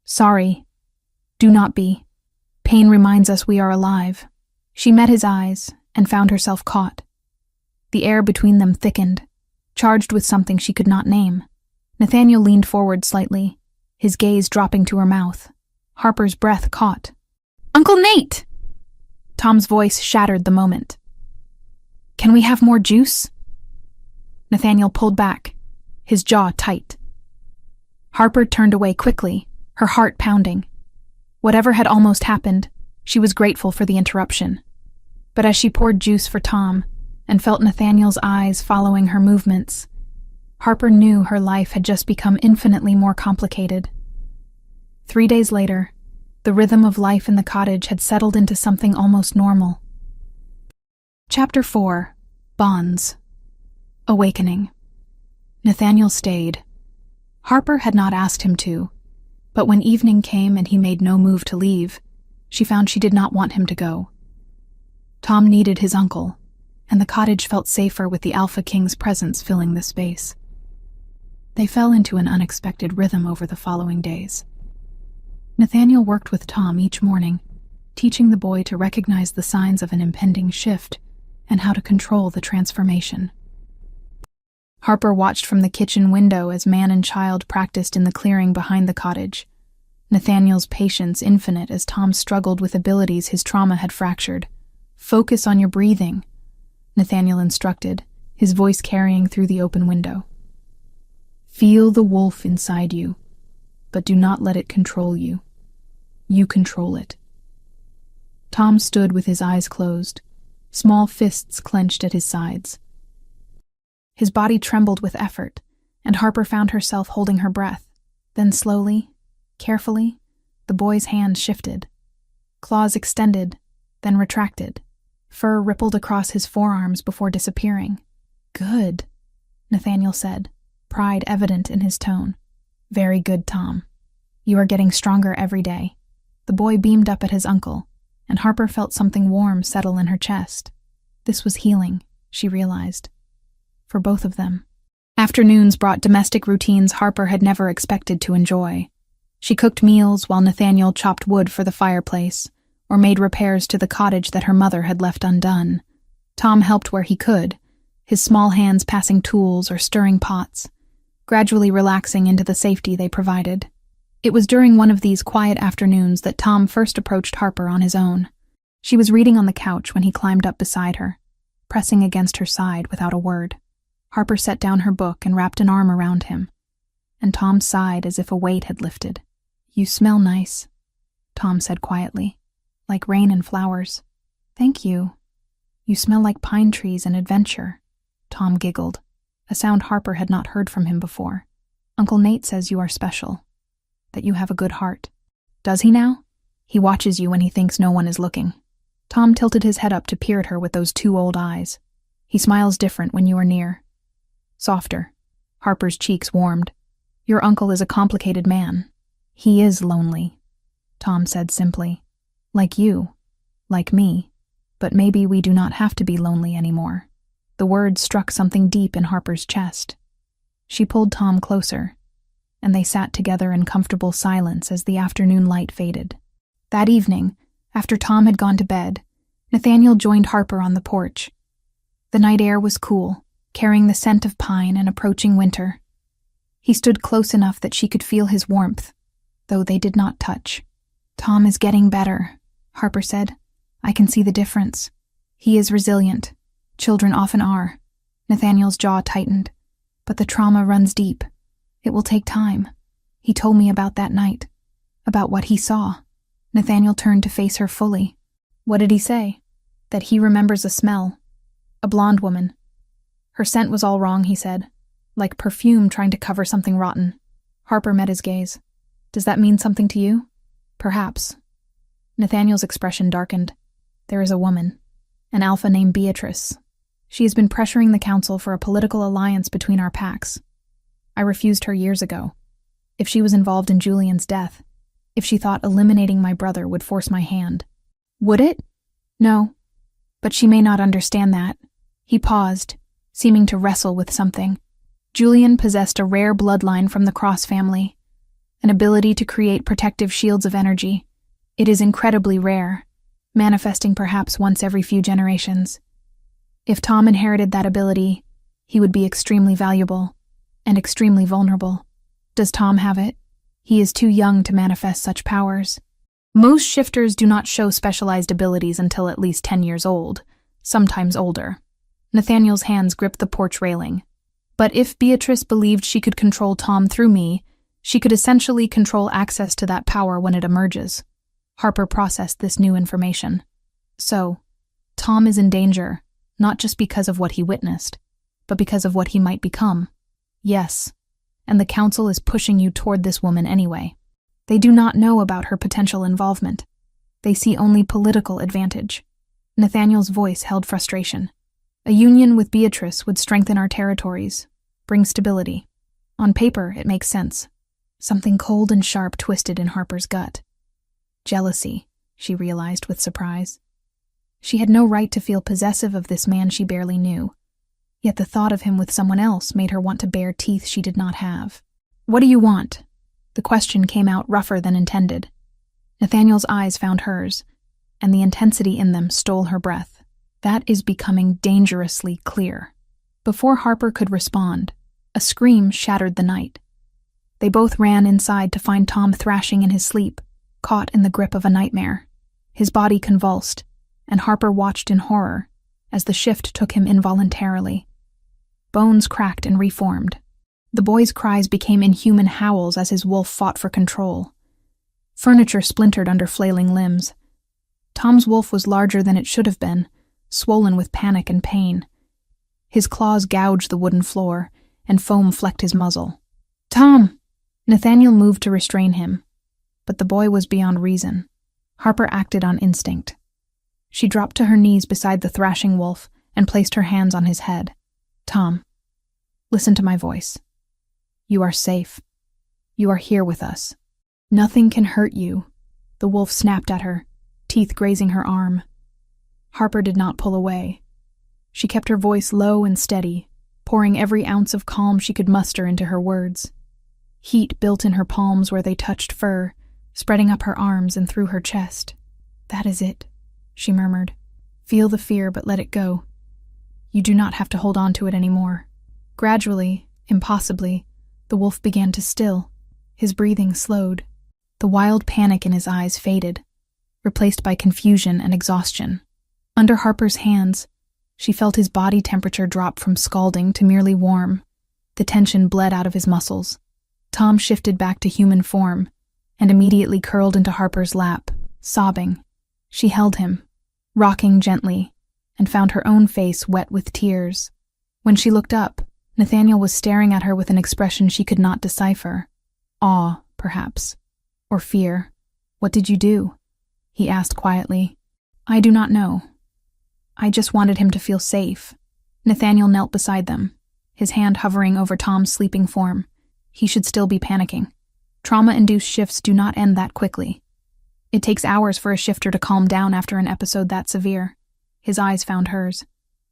Sorry. Do not be. Pain reminds us we are alive. She met his eyes and found herself caught. The air between them thickened, charged with something she could not name. Nathaniel leaned forward slightly, his gaze dropping to her mouth. Harper's breath caught. Uncle Nate! Tom's voice shattered the moment. Can we have more juice? Nathaniel pulled back, his jaw tight. Harper turned away quickly, her heart pounding. Whatever had almost happened, she was grateful for the interruption. But as she poured juice for Tom and felt Nathaniel's eyes following her movements, Harper knew her life had just become infinitely more complicated. 3 days later, the rhythm of life in the cottage had settled into something almost normal. Chapter 4. Bonds. Awakening. Nathaniel stayed. Harper had not asked him to, but when evening came and he made no move to leave, she found she did not want him to go. Tom needed his uncle, and the cottage felt safer with the Alpha King's presence filling the space. They fell into an unexpected rhythm over the following days. Nathaniel worked with Tom each morning, teaching the boy to recognize the signs of an impending shift and how to control the transformation. Harper watched from the kitchen window as man and child practiced in the clearing behind the cottage, Nathaniel's patience infinite as Tom struggled with abilities his trauma had fractured. Focus on your breathing, Nathaniel instructed, his voice carrying through the open window. Feel the wolf inside you, but do not let it control you. You control it. Tom stood with his eyes closed, small fists clenched at his sides. His body trembled with effort, and Harper found herself holding her breath. Then slowly, carefully, the boy's hand shifted. Claws extended, then retracted. Fur rippled across his forearms before disappearing. Good, Nathaniel said, pride evident in his tone. Very good, Tom. You are getting stronger every day. The boy beamed up at his uncle, and Harper felt something warm settle in her chest. This was healing, she realized. For both of them. Afternoons brought domestic routines Harper had never expected to enjoy. She cooked meals while Nathaniel chopped wood for the fireplace, or made repairs to the cottage that her mother had left undone. Tom helped where he could, his small hands passing tools or stirring pots, gradually relaxing into the safety they provided. It was during one of these quiet afternoons that Tom first approached Harper on his own. She was reading on the couch when he climbed up beside her, pressing against her side without a word. Harper set down her book and wrapped an arm around him, and Tom sighed as if a weight had lifted. You smell nice, Tom said quietly, like rain and flowers. Thank you. You smell like pine trees and adventure, Tom giggled, a sound Harper had not heard from him before. Uncle Nate says you are special, that you have a good heart. Does he now? He watches you when he thinks no one is looking. Tom tilted his head up to peer at her with those two old eyes. He smiles different when you are near. Softer. Harper's cheeks warmed. Your uncle is a complicated man. He is lonely, Tom said simply. Like you. Like me. But maybe we do not have to be lonely anymore. The words struck something deep in Harper's chest. She pulled Tom closer, and they sat together in comfortable silence as the afternoon light faded. That evening, after Tom had gone to bed, Nathaniel joined Harper on the porch. The night air was cool, carrying the scent of pine and approaching winter. He stood close enough that she could feel his warmth, though they did not touch. "Tom is getting better," Harper said. "I can see the difference. He is resilient. Children often are." Nathaniel's jaw tightened. "But the trauma runs deep. It will take time. He told me about that night, about what he saw." Nathaniel turned to face her fully. "What did he say?" "That he remembers a smell. A blonde woman. Her scent was all wrong," he said. "Like perfume trying to cover something rotten." Harper met his gaze. "Does that mean something to you?" "Perhaps." Nathaniel's expression darkened. "There is a woman, an alpha named Beatrice. She has been pressuring the council for a political alliance between our packs. I refused her years ago. If she was involved in Julian's death, if she thought eliminating my brother would force my hand." "Would it?" "No. But she may not understand that." He paused, seeming to wrestle with something. Julian possessed a rare bloodline from the Cross family, an ability to create protective shields of energy. It is incredibly rare, manifesting perhaps once every few generations. If Tom inherited that ability, he would be extremely valuable and extremely vulnerable. Does Tom have it? He is too young to manifest such powers. Most shifters do not show specialized abilities until at least 10 years old, sometimes older. Nathaniel's hands gripped the porch railing. But if Beatrice believed she could control Tom through me, she could essentially control access to that power when it emerges. Harper processed this new information. So, Tom is in danger, not just because of what he witnessed, but because of what he might become. Yes, and the council is pushing you toward this woman anyway. They do not know about her potential involvement. They see only political advantage. Nathaniel's voice held frustration. A union with Beatrice would strengthen our territories, bring stability. On paper, it makes sense. Something cold and sharp twisted in Harper's gut. Jealousy, she realized with surprise. She had no right to feel possessive of this man she barely knew. Yet the thought of him with someone else made her want to bare teeth she did not have. "What do you want?" The question came out rougher than intended. Nathaniel's eyes found hers, and the intensity in them stole her breath. "That is becoming dangerously clear." Before Harper could respond, a scream shattered the night. They both ran inside to find Tom thrashing in his sleep, caught in the grip of a nightmare. His body convulsed, and Harper watched in horror as the shift took him involuntarily. Bones cracked and reformed. The boy's cries became inhuman howls as his wolf fought for control. Furniture splintered under flailing limbs. Tom's wolf was larger than it should have been, swollen with panic and pain. His claws gouged the wooden floor, and foam flecked his muzzle. "Tom!" Nathaniel moved to restrain him, but the boy was beyond reason. Harper acted on instinct. She dropped to her knees beside the thrashing wolf and placed her hands on his head. "Tom, listen to my voice. You are safe. You are here with us. Nothing can hurt you." The wolf snapped at her, teeth grazing her arm. Harper did not pull away. She kept her voice low and steady, pouring every ounce of calm she could muster into her words. Heat built in her palms where they touched fur, spreading up her arms and through her chest. "That is it," she murmured. "Feel the fear, but let it go. You do not have to hold on to it anymore." Gradually, impossibly, the wolf began to still. His breathing slowed. The wild panic in his eyes faded, replaced by confusion and exhaustion. Under Harper's hands, she felt his body temperature drop from scalding to merely warm. The tension bled out of his muscles. Tom shifted back to human form and immediately curled into Harper's lap, sobbing. She held him, rocking gently, and found her own face wet with tears. When she looked up, Nathaniel was staring at her with an expression she could not decipher. Awe, perhaps, or fear. "What did you do?" he asked quietly. "I do not know. I just wanted him to feel safe." Nathaniel knelt beside them, his hand hovering over Tom's sleeping form. He should still be panicking. Trauma-induced shifts do not end that quickly. It takes hours for a shifter to calm down after an episode that severe. His eyes found hers.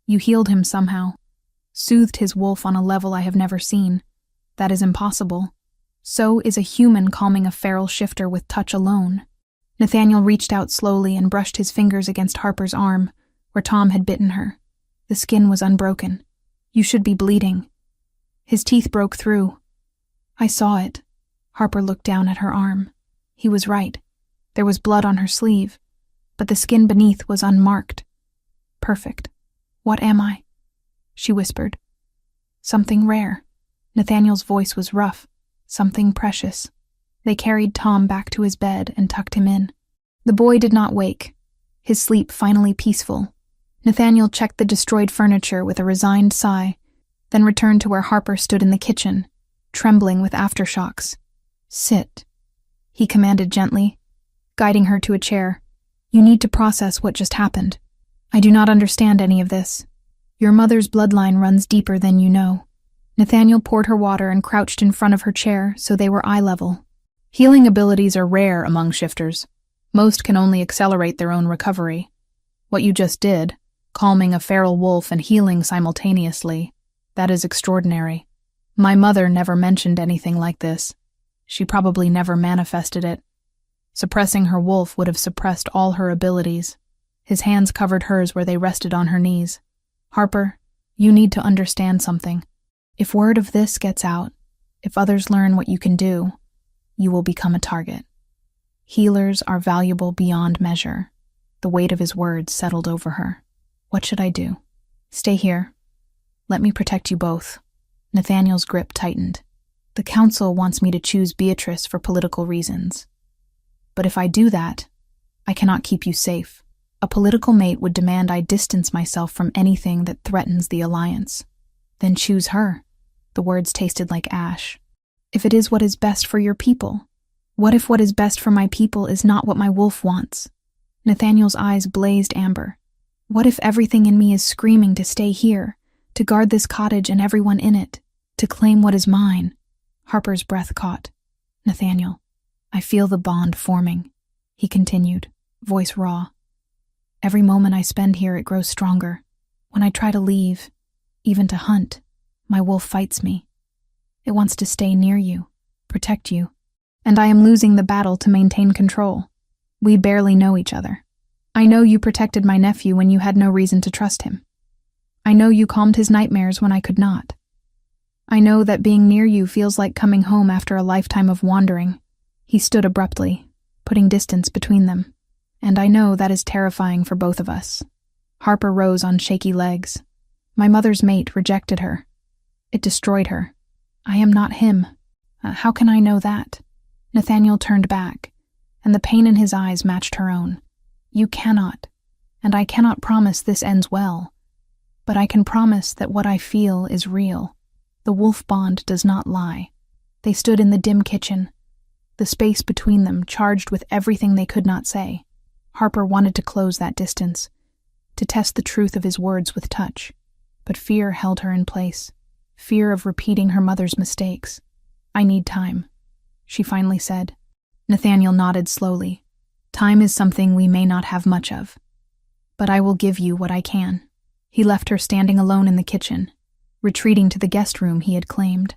"You healed him somehow. Soothed his wolf on a level I have never seen. That is impossible. So is a human calming a feral shifter with touch alone." Nathaniel reached out slowly and brushed his fingers against Harper's arm, where Tom had bitten her. The skin was unbroken. You should be bleeding." His teeth broke through. "I saw it." Harper looked down at her arm. He was right. There was blood on her sleeve, but the skin beneath was unmarked. "Perfect. What am I?" she whispered. "Something rare." Nathaniel's voice was rough. "Something precious." They carried Tom back to his bed and tucked him in. The boy did not wake, his sleep finally peaceful. Nathaniel checked the destroyed furniture with a resigned sigh, then returned to where Harper stood in the kitchen, trembling with aftershocks. "Sit," he commanded gently, guiding her to a chair. "You need to process what just happened. I do not understand any of this. Your mother's bloodline runs deeper than you know." Nathaniel poured her water and crouched in front of her chair so they were eye level. "Healing abilities are rare among shifters. Most can only accelerate their own recovery. What you just did, calming a feral wolf and healing simultaneously, that is extraordinary. My mother never mentioned anything like this. She probably never manifested it. Suppressing her wolf would have suppressed all her abilities." His hands covered hers where they rested on her knees. "Harper, you need to understand something. If word of this gets out, if others learn what you can do, you will become a target. Healers are valuable beyond measure." The weight of his words settled over her. "What should I do?" "Stay here. Let me protect you both." Nathaniel's grip tightened. "The council wants me to choose Beatrice for political reasons. But if I do that, I cannot keep you safe. A political mate would demand I distance myself from anything that threatens the alliance." "Then choose her." The words tasted like ash. "If it is what is best for your people, what if what is best for my people is not what my wolf wants?" Nathaniel's eyes blazed amber. "What if everything in me is screaming to stay here, to guard this cottage and everyone in it, to claim what is mine?" Harper's breath caught. "Nathaniel, I feel the bond forming," he continued, voice raw. "Every moment I spend here it grows stronger. When I try to leave, even to hunt, my wolf fights me. It wants to stay near you, protect you, and I am losing the battle to maintain control. We barely know each other. I know you protected my nephew when you had no reason to trust him. I know you calmed his nightmares when I could not. I know that being near you feels like coming home after a lifetime of wandering." He stood abruptly, putting distance between them. "And I know that is terrifying for both of us." Harper rose on shaky legs. "My mother's mate rejected her. It destroyed her. I am not him. How can I know that?" Nathaniel turned back, and the pain in his eyes matched her own. "You cannot, and I cannot promise this ends well. But I can promise that what I feel is real. The wolf bond does not lie." They stood in the dim kitchen, the space between them charged with everything they could not say. Harper wanted to close that distance, to test the truth of his words with touch, but fear held her in place. Fear of repeating her mother's mistakes. "I need time," she finally said. Nathaniel nodded slowly. "Time is something we may not have much of, but I will give you what I can." He left her standing alone in the kitchen, retreating to the guest room he had claimed.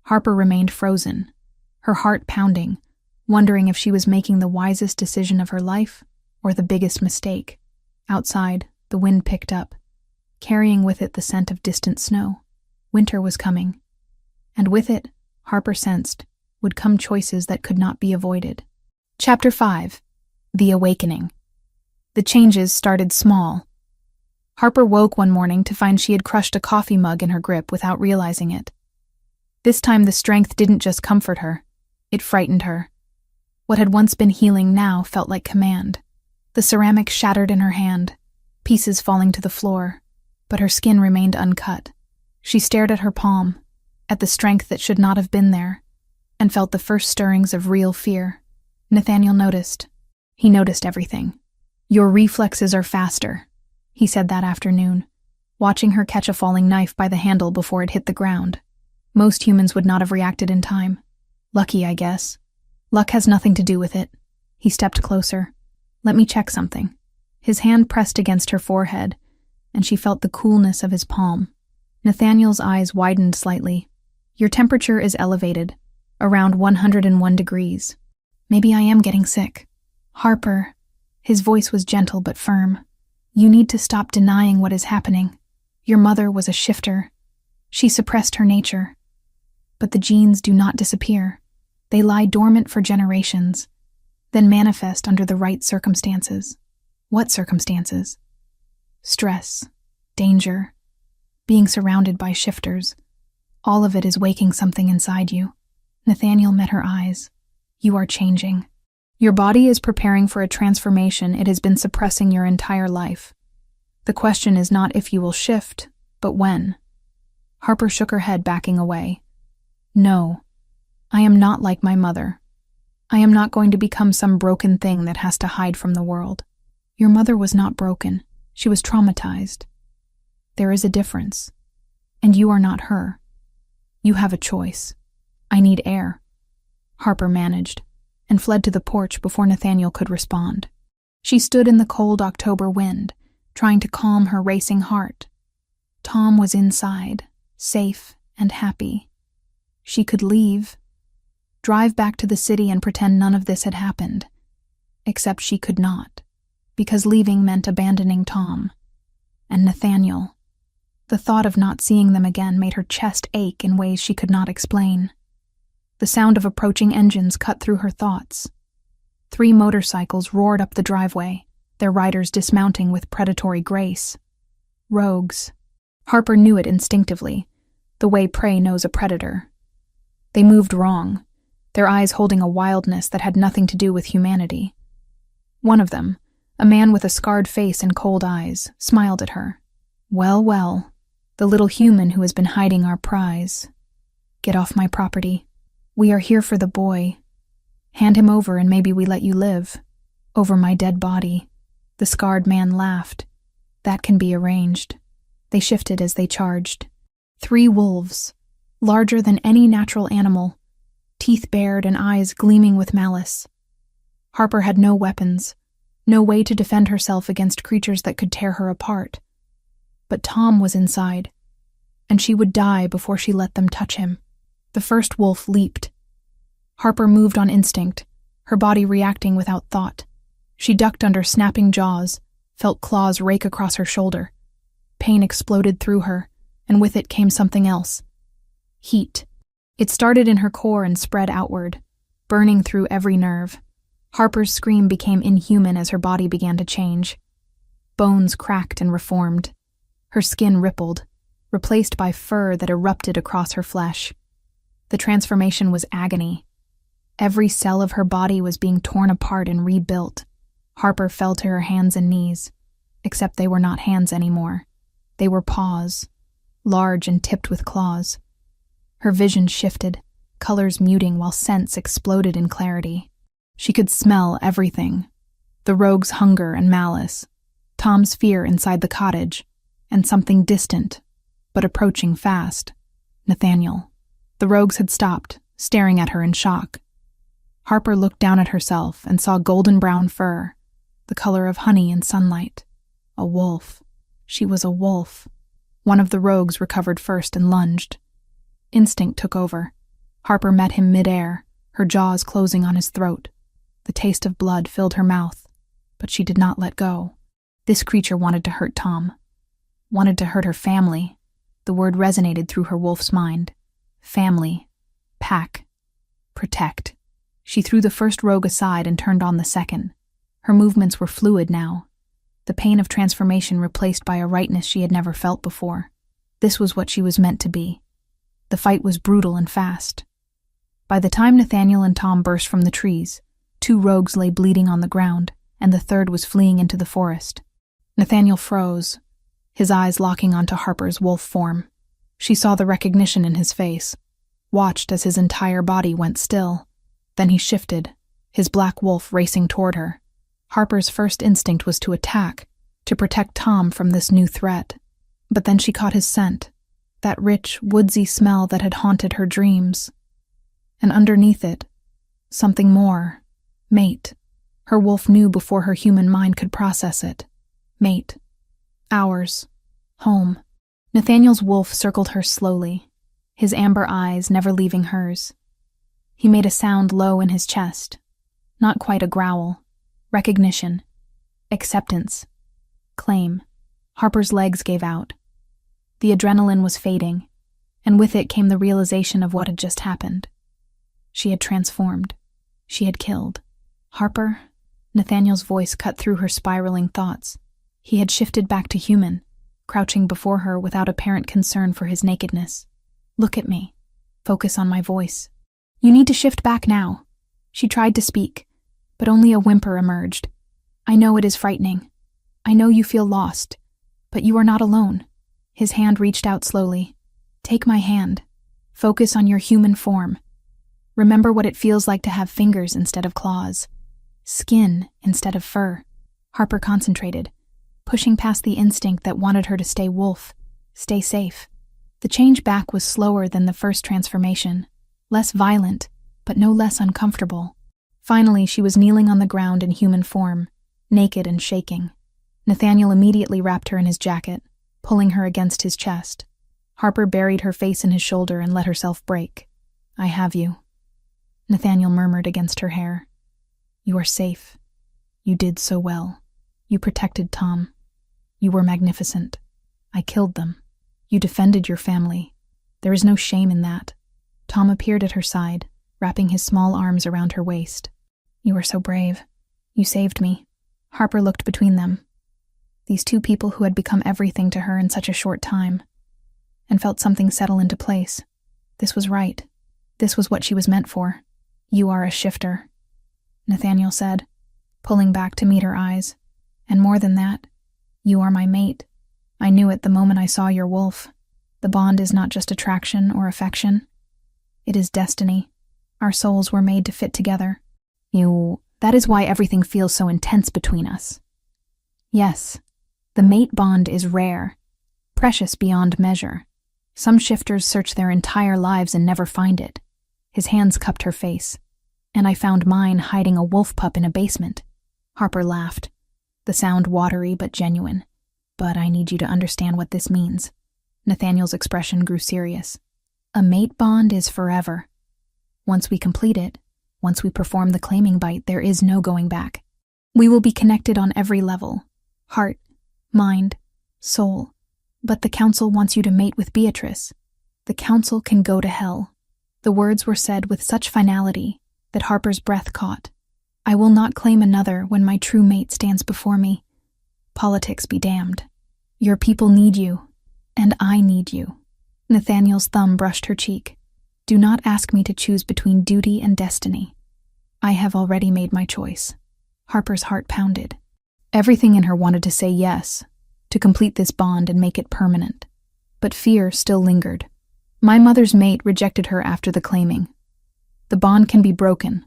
Harper remained frozen, her heart pounding, wondering if she was making the wisest decision of her life or the biggest mistake. Outside, the wind picked up, carrying with it the scent of distant snow. Winter was coming, and with it, Harper sensed, would come choices that could not be avoided. Chapter 5. The Awakening. The changes started small. Harper woke one morning to find she had crushed a coffee mug in her grip without realizing it. This time the strength didn't just comfort her, it frightened her. What had once been healing now felt like command. The ceramic shattered in her hand, pieces falling to the floor, but her skin remained uncut. She stared at her palm, at the strength that should not have been there, and felt the first stirrings of real fear. Nathaniel noticed. He noticed everything. "Your reflexes are faster," he said that afternoon, watching her catch a falling knife by the handle before it hit the ground. Most humans would not have reacted in time. Lucky, I guess. Luck has nothing to do with it. He stepped closer. "Let me check something." His hand pressed against her forehead, and she felt the coolness of his palm. Nathaniel's eyes widened slightly. "Your temperature is elevated, around 101 degrees. Maybe I am getting sick." "Harper," his voice was gentle but firm, "you need to stop denying what is happening. Your mother was a shifter. She suppressed her nature. But the genes do not disappear. They lie dormant for generations, then manifest under the right circumstances. What circumstances? Stress, danger, being surrounded by shifters. All of it is waking something inside you. Nathaniel met her eyes. You are changing. Your body is preparing for a transformation it has been suppressing your entire life. The question is not if you will shift, but when. Harper shook her head, backing away. No, I am not like my mother. I am not going to become some broken thing that has to hide from the world. Your mother was not broken. She was traumatized. There is a difference. And you are not her. You have a choice. I need air. Harper managed, and fled to the porch before Nathaniel could respond. She stood in the cold October wind, trying to calm her racing heart. Tom was inside, safe and happy. She could leave, drive back to the city and pretend none of this had happened. Except she could not, because leaving meant abandoning Tom. And Nathaniel. The thought of not seeing them again made her chest ache in ways she could not explain. The sound of approaching engines cut through her thoughts. 3 motorcycles roared up the driveway, their riders dismounting with predatory grace. Rogues. Harper knew it instinctively, the way prey knows a predator. They moved wrong, their eyes holding a wildness that had nothing to do with humanity. One of them, a man with a scarred face and cold eyes, smiled at her. Well, well, the little human who has been hiding our prize. Get off my property. We are here for the boy. Hand him over and maybe we let you live. Over my dead body. The scarred man laughed. That can be arranged. They shifted as they charged. 3 wolves, larger than any natural animal, teeth bared and eyes gleaming with malice. Harper had no weapons, no way to defend herself against creatures that could tear her apart. But Tom was inside, and she would die before she let them touch him. The first wolf leaped. Harper moved on instinct, her body reacting without thought. She ducked under snapping jaws, felt claws rake across her shoulder. Pain exploded through her, and with it came something else. Heat. It started in her core and spread outward, burning through every nerve. Harper's scream became inhuman as her body began to change. Bones cracked and reformed. Her skin rippled, replaced by fur that erupted across her flesh. The transformation was agony. Every cell of her body was being torn apart and rebuilt. Harper fell to her hands and knees, except they were not hands anymore. They were paws, large and tipped with claws. Her vision shifted, colors muting while scents exploded in clarity. She could smell everything. The rogue's hunger and malice, Tom's fear inside the cottage, and something distant, but approaching fast. Nathaniel. The rogues had stopped, staring at her in shock. Harper looked down at herself and saw golden brown fur, the color of honey in sunlight. A wolf. She was a wolf. One of the rogues recovered first and lunged. Instinct took over. Harper met him midair, her jaws closing on his throat. The taste of blood filled her mouth, but she did not let go. This creature wanted to hurt Tom. Wanted to hurt her family. The word resonated through her wolf's mind. Family. Pack. Protect. She threw the first rogue aside and turned on the second. Her movements were fluid now. The pain of transformation replaced by a rightness she had never felt before. This was what she was meant to be. The fight was brutal and fast. By the time Nathaniel and Tom burst from the trees, 2 rogues lay bleeding on the ground, and the third was fleeing into the forest. Nathaniel froze, his eyes locking onto Harper's wolf form. She saw the recognition in his face, watched as his entire body went still. Then he shifted, his black wolf racing toward her. Harper's first instinct was to attack, to protect Tom from this new threat. But then she caught his scent, that rich, woodsy smell that had haunted her dreams. And underneath it, something more. Mate. Her wolf knew before her human mind could process it. Mate. Ours. Home. Nathaniel's wolf circled her slowly, his amber eyes never leaving hers. He made a sound low in his chest. Not quite a growl. Recognition. Acceptance. Claim. Harper's legs gave out. The adrenaline was fading. and with it came the realization of what had just happened. She had transformed. She had killed. Harper? Nathaniel's voice cut through her spiraling thoughts. He had shifted back to human, crouching before her without apparent concern for his nakedness. Look at me. Focus on my voice. You need to shift back now. She tried to speak, but only a whimper emerged. I know it is frightening. I know you feel lost, but you are not alone. His hand reached out slowly. Take my hand. Focus on your human form. Remember what it feels like to have fingers instead of claws, skin instead of fur. Harper concentrated, pushing past the instinct that wanted her to stay wolf, stay safe. The change back was slower than the first transformation, less violent, but no less uncomfortable. Finally, she was kneeling on the ground in human form, naked and shaking. Nathaniel immediately wrapped her in his jacket, pulling her against his chest. Harper buried her face in his shoulder and let herself break. I have you. Nathaniel murmured against her hair. You are safe. You did so well. You protected Tom. You were magnificent. I killed them. You defended your family. There is no shame in that. Tom appeared at her side, wrapping his small arms around her waist. You were so brave. You saved me. Harper looked between them. These two people who had become everything to her in such a short time, and felt something settle into place. This was right. This was what she was meant for. You are a shifter, Nathaniel said, pulling back to meet her eyes. And more than that, you are my mate. I knew it the moment I saw your wolf. The bond is not just attraction or affection. It is destiny. Our souls were made to fit together. That is why everything feels so intense between us. Yes, the mate bond is rare, precious beyond measure. Some shifters search their entire lives and never find it. His hands cupped her face. And I found mine hiding a wolf pup in a basement. Harper laughed, the sound watery but genuine. But I need you to understand what this means. Nathaniel's expression grew serious. A mate bond is forever. Once we complete it, once we perform the claiming bite, there is no going back. We will be connected on every level. Heart, mind, soul. But the council wants you to mate with Beatrice. The council can go to hell. The words were said with such finality that Harper's breath caught. I will not claim another when my true mate stands before me. Politics be damned. Your people need you, and I need you. Nathaniel's thumb brushed her cheek. Do not ask me to choose between duty and destiny. I have already made my choice. Harper's heart pounded. Everything in her wanted to say yes, to complete this bond and make it permanent. But fear still lingered. My mother's mate rejected her after the claiming. The bond can be broken.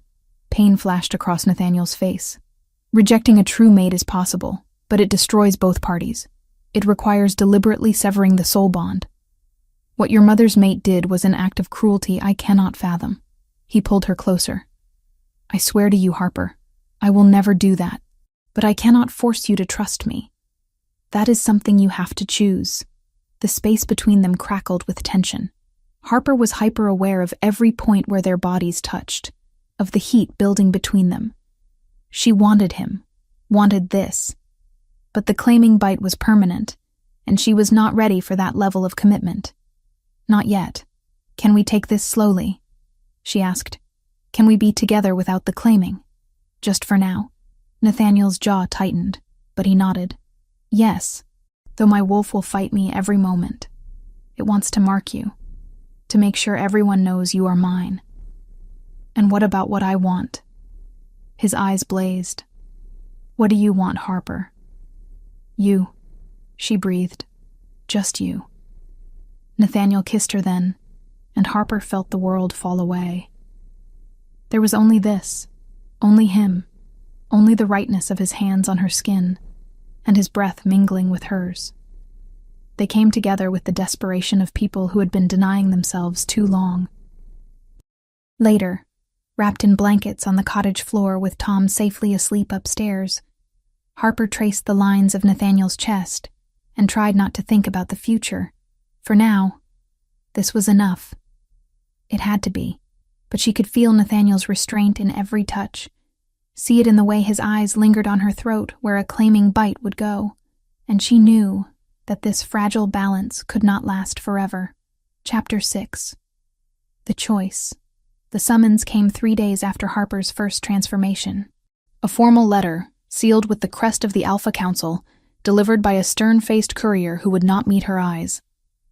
Pain flashed across Nathaniel's face. Rejecting a true mate is possible, but it destroys both parties. It requires deliberately severing the soul bond. What your mother's mate did was an act of cruelty I cannot fathom. He pulled her closer. I swear to you, Harper, I will never do that, but I cannot force you to trust me. That is something you have to choose. The space between them crackled with tension. Harper was hyper-aware of every point where their bodies touched, of the heat building between them. She wanted him, wanted this. But the claiming bite was permanent, and she was not ready for that level of commitment. Not yet. Can we take this slowly? She asked. Can we be together without the claiming? Just for now. Nathaniel's jaw tightened, but he nodded. Yes, though my wolf will fight me every moment. It wants to mark you, to make sure everyone knows you are mine. And what about what I want? His eyes blazed. What do you want, Harper? You, she breathed. Just you. Nathaniel kissed her then, and Harper felt the world fall away. There was only this, only him, only the rightness of his hands on her skin, and his breath mingling with hers. They came together with the desperation of people who had been denying themselves too long. Later, wrapped in blankets on the cottage floor with Tom safely asleep upstairs, Harper traced the lines of Nathaniel's chest and tried not to think about the future. For now, this was enough. It had to be, but she could feel Nathaniel's restraint in every touch, see it in the way his eyes lingered on her throat where a claiming bite would go, and she knew that this fragile balance could not last forever. Chapter 6. The Choice. The summons came 3 days after Harper's first transformation. A formal letter, sealed with the crest of the Alpha Council, delivered by a stern-faced courier who would not meet her eyes.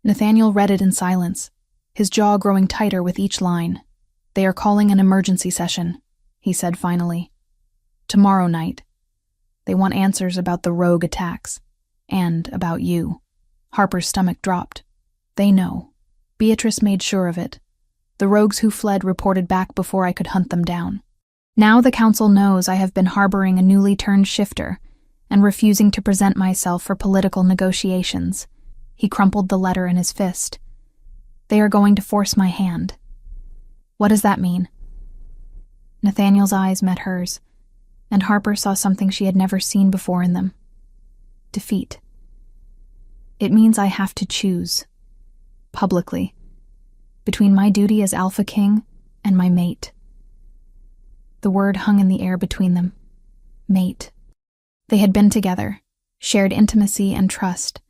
Nathaniel read it in silence, his jaw growing tighter with each line. "They are calling an emergency session," he said finally. "Tomorrow night. They want answers about the rogue attacks. And about you." Harper's stomach dropped. "They know. Beatrice made sure of it. The rogues who fled reported back before I could hunt them down. Now the council knows I have been harboring a newly turned shifter and refusing to present myself for political negotiations." He crumpled the letter in his fist. "They are going to force my hand." "What does that mean?" Nathaniel's eyes met hers, and Harper saw something she had never seen before in them. Defeat. "It means I have to choose. Publicly. Between my duty as Alpha King and my mate." The word hung in the air between them. Mate. They had been together, shared intimacy and trust,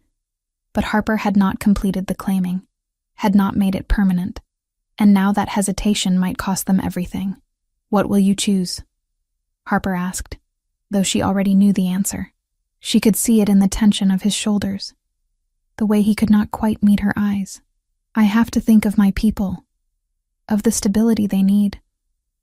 but Harper had not completed the claiming, had not made it permanent, and now that hesitation might cost them everything. "What will you choose?" Harper asked, though she already knew the answer. She could see it in the tension of his shoulders, the way he could not quite meet her eyes. "I have to think of my people, of the stability they need,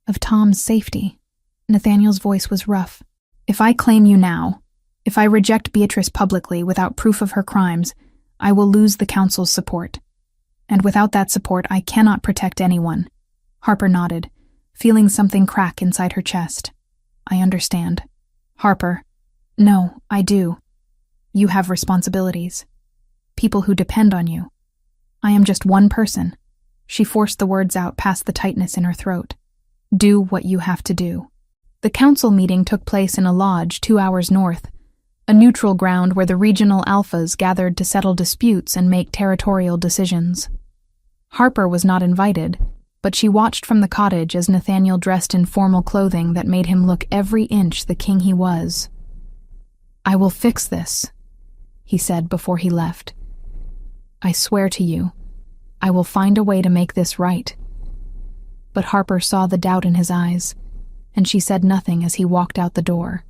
of Tom's safety." Nathaniel's voice was rough. "If I claim you now, if I reject Beatrice publicly without proof of her crimes, I will lose the council's support. And without that support, I cannot protect anyone." Harper nodded, feeling something crack inside her chest. "I understand." "Harper." "No, I do. You have responsibilities. People who depend on you. I am just one person." She forced the words out past the tightness in her throat. "Do what you have to do." The council meeting took place in a lodge 2 hours north, a neutral ground where the regional alphas gathered to settle disputes and make territorial decisions. Harper was not invited, but she watched from the cottage as Nathaniel dressed in formal clothing that made him look every inch the king he was. "I will fix this," he said before he left. "I swear to you, I will find a way to make this right." But Harper saw the doubt in his eyes, and she said nothing as he walked out the door.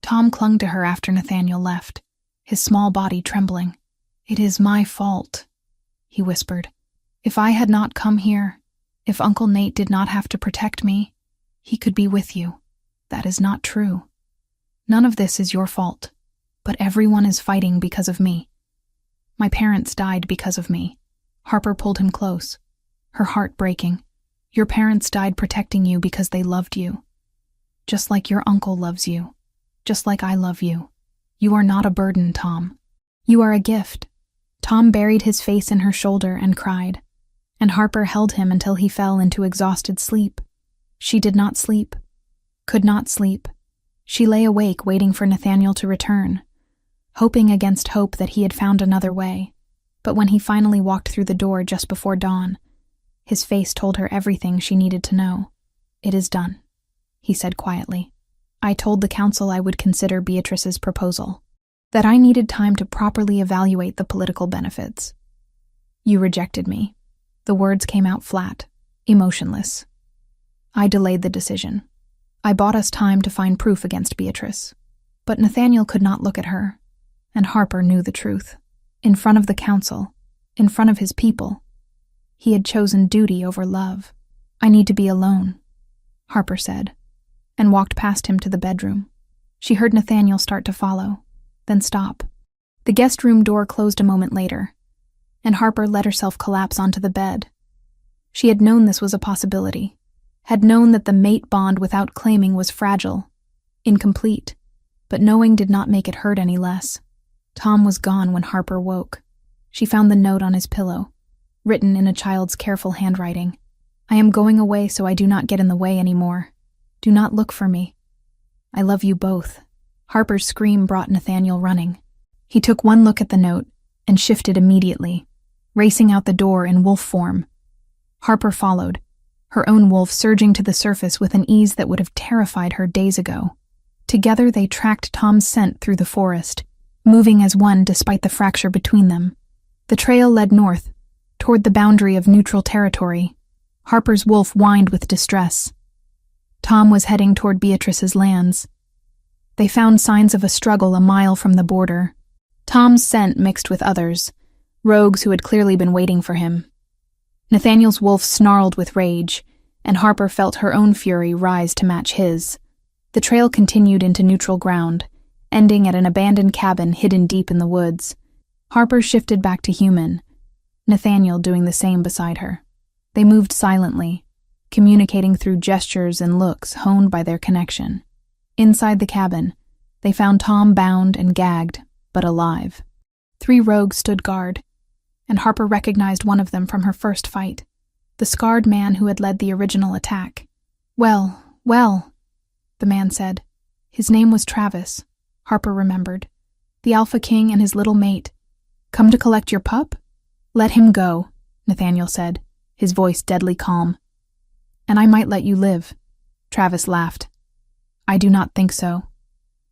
Tom clung to her after Nathaniel left, his small body trembling. "It is my fault," he whispered. "If I had not come here, if Uncle Nate did not have to protect me, he could be with you. That is not true. None of this is your fault, but everyone is fighting because of me. My parents died because of me." Harper pulled him close, her heart breaking. "Your parents died protecting you because they loved you. Just like your uncle loves you. Just like I love you. You are not a burden, Tom. You are a gift." Tom buried his face in her shoulder and cried, and Harper held him until he fell into exhausted sleep. She did not sleep, could not sleep. She lay awake waiting for Nathaniel to return, hoping against hope that he had found another way. But when he finally walked through the door just before dawn, his face told her everything she needed to know. "It is done," he said quietly. "I told the council I would consider Beatrice's proposal, that I needed time to properly evaluate the political benefits. You rejected me." The words came out flat, emotionless. "I delayed the decision. I bought us time to find proof against Beatrice." But Nathaniel could not look at her, and Harper knew the truth. In front of the council, in front of his people, he had chosen duty over love. "I need to be alone," Harper said, and walked past him to the bedroom. She heard Nathaniel start to follow, then stop. The guest room door closed a moment later, and Harper let herself collapse onto the bed. She had known this was a possibility, had known that the mate bond without claiming was fragile, incomplete, but knowing did not make it hurt any less. Tom was gone when Harper woke. She found the note on his pillow, written in a child's careful handwriting. "I am going away so I do not get in the way anymore. Do not look for me. I love you both." Harper's scream brought Nathaniel running. He took one look at the note and shifted immediately, racing out the door in wolf form. Harper followed, her own wolf surging to the surface with an ease that would have terrified her days ago. Together they tracked Tom's scent through the forest, moving as one despite the fracture between them. The trail led north, toward the boundary of neutral territory. Harper's wolf whined with distress. Tom was heading toward Beatrice's lands. They found signs of a struggle a mile from the border. Tom's scent mixed with others, rogues who had clearly been waiting for him. Nathaniel's wolf snarled with rage, and Harper felt her own fury rise to match his. The trail continued into neutral ground, ending at an abandoned cabin hidden deep in the woods. Harper shifted back to human, Nathaniel doing the same beside her. They moved silently, communicating through gestures and looks honed by their connection. Inside the cabin, they found Tom bound and gagged, but alive. 3 rogues stood guard, and Harper recognized one of them from her first fight, the scarred man who had led the original attack. Well, the man said. His name was Travis, Harper remembered. The Alpha King and his little mate. Come to collect your pup? Let him go, Nathaniel said, his voice deadly calm. And I might let you live. Travis laughed. I do not think so.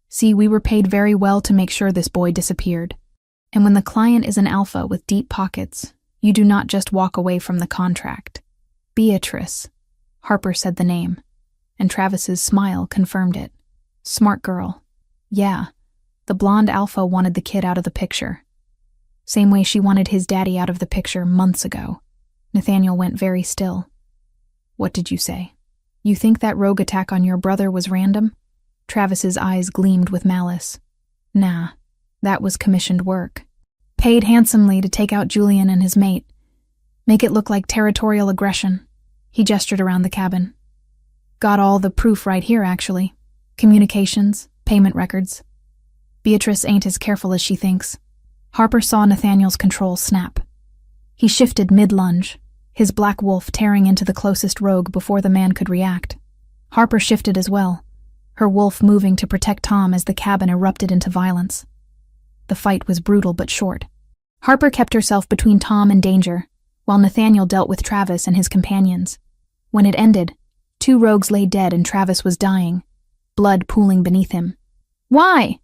See, we were paid very well to make sure this boy disappeared. And when the client is an alpha with deep pockets, you do not just walk away from the contract. Beatrice. Harper said the name, and Travis's smile confirmed it. Smart girl. Yeah, the blonde alpha wanted the kid out of the picture. Same way she wanted his daddy out of the picture months ago. Nathaniel went very still. What did you say? You think that rogue attack on your brother was random? Travis's eyes gleamed with malice. Nah, that was commissioned work. Paid handsomely to take out Julian and his mate. Make it look like territorial aggression. He gestured around the cabin. Got all the proof right here, actually. Communications, payment records. Beatrice ain't as careful as she thinks. Harper saw Nathaniel's control snap. He shifted mid-lunge, his black wolf tearing into the closest rogue before the man could react. Harper shifted as well, her wolf moving to protect Tom as the cabin erupted into violence. The fight was brutal but short. Harper kept herself between Tom and danger, while Nathaniel dealt with Travis and his companions. When it ended, 2 rogues lay dead and Travis was dying, blood pooling beneath him. Why?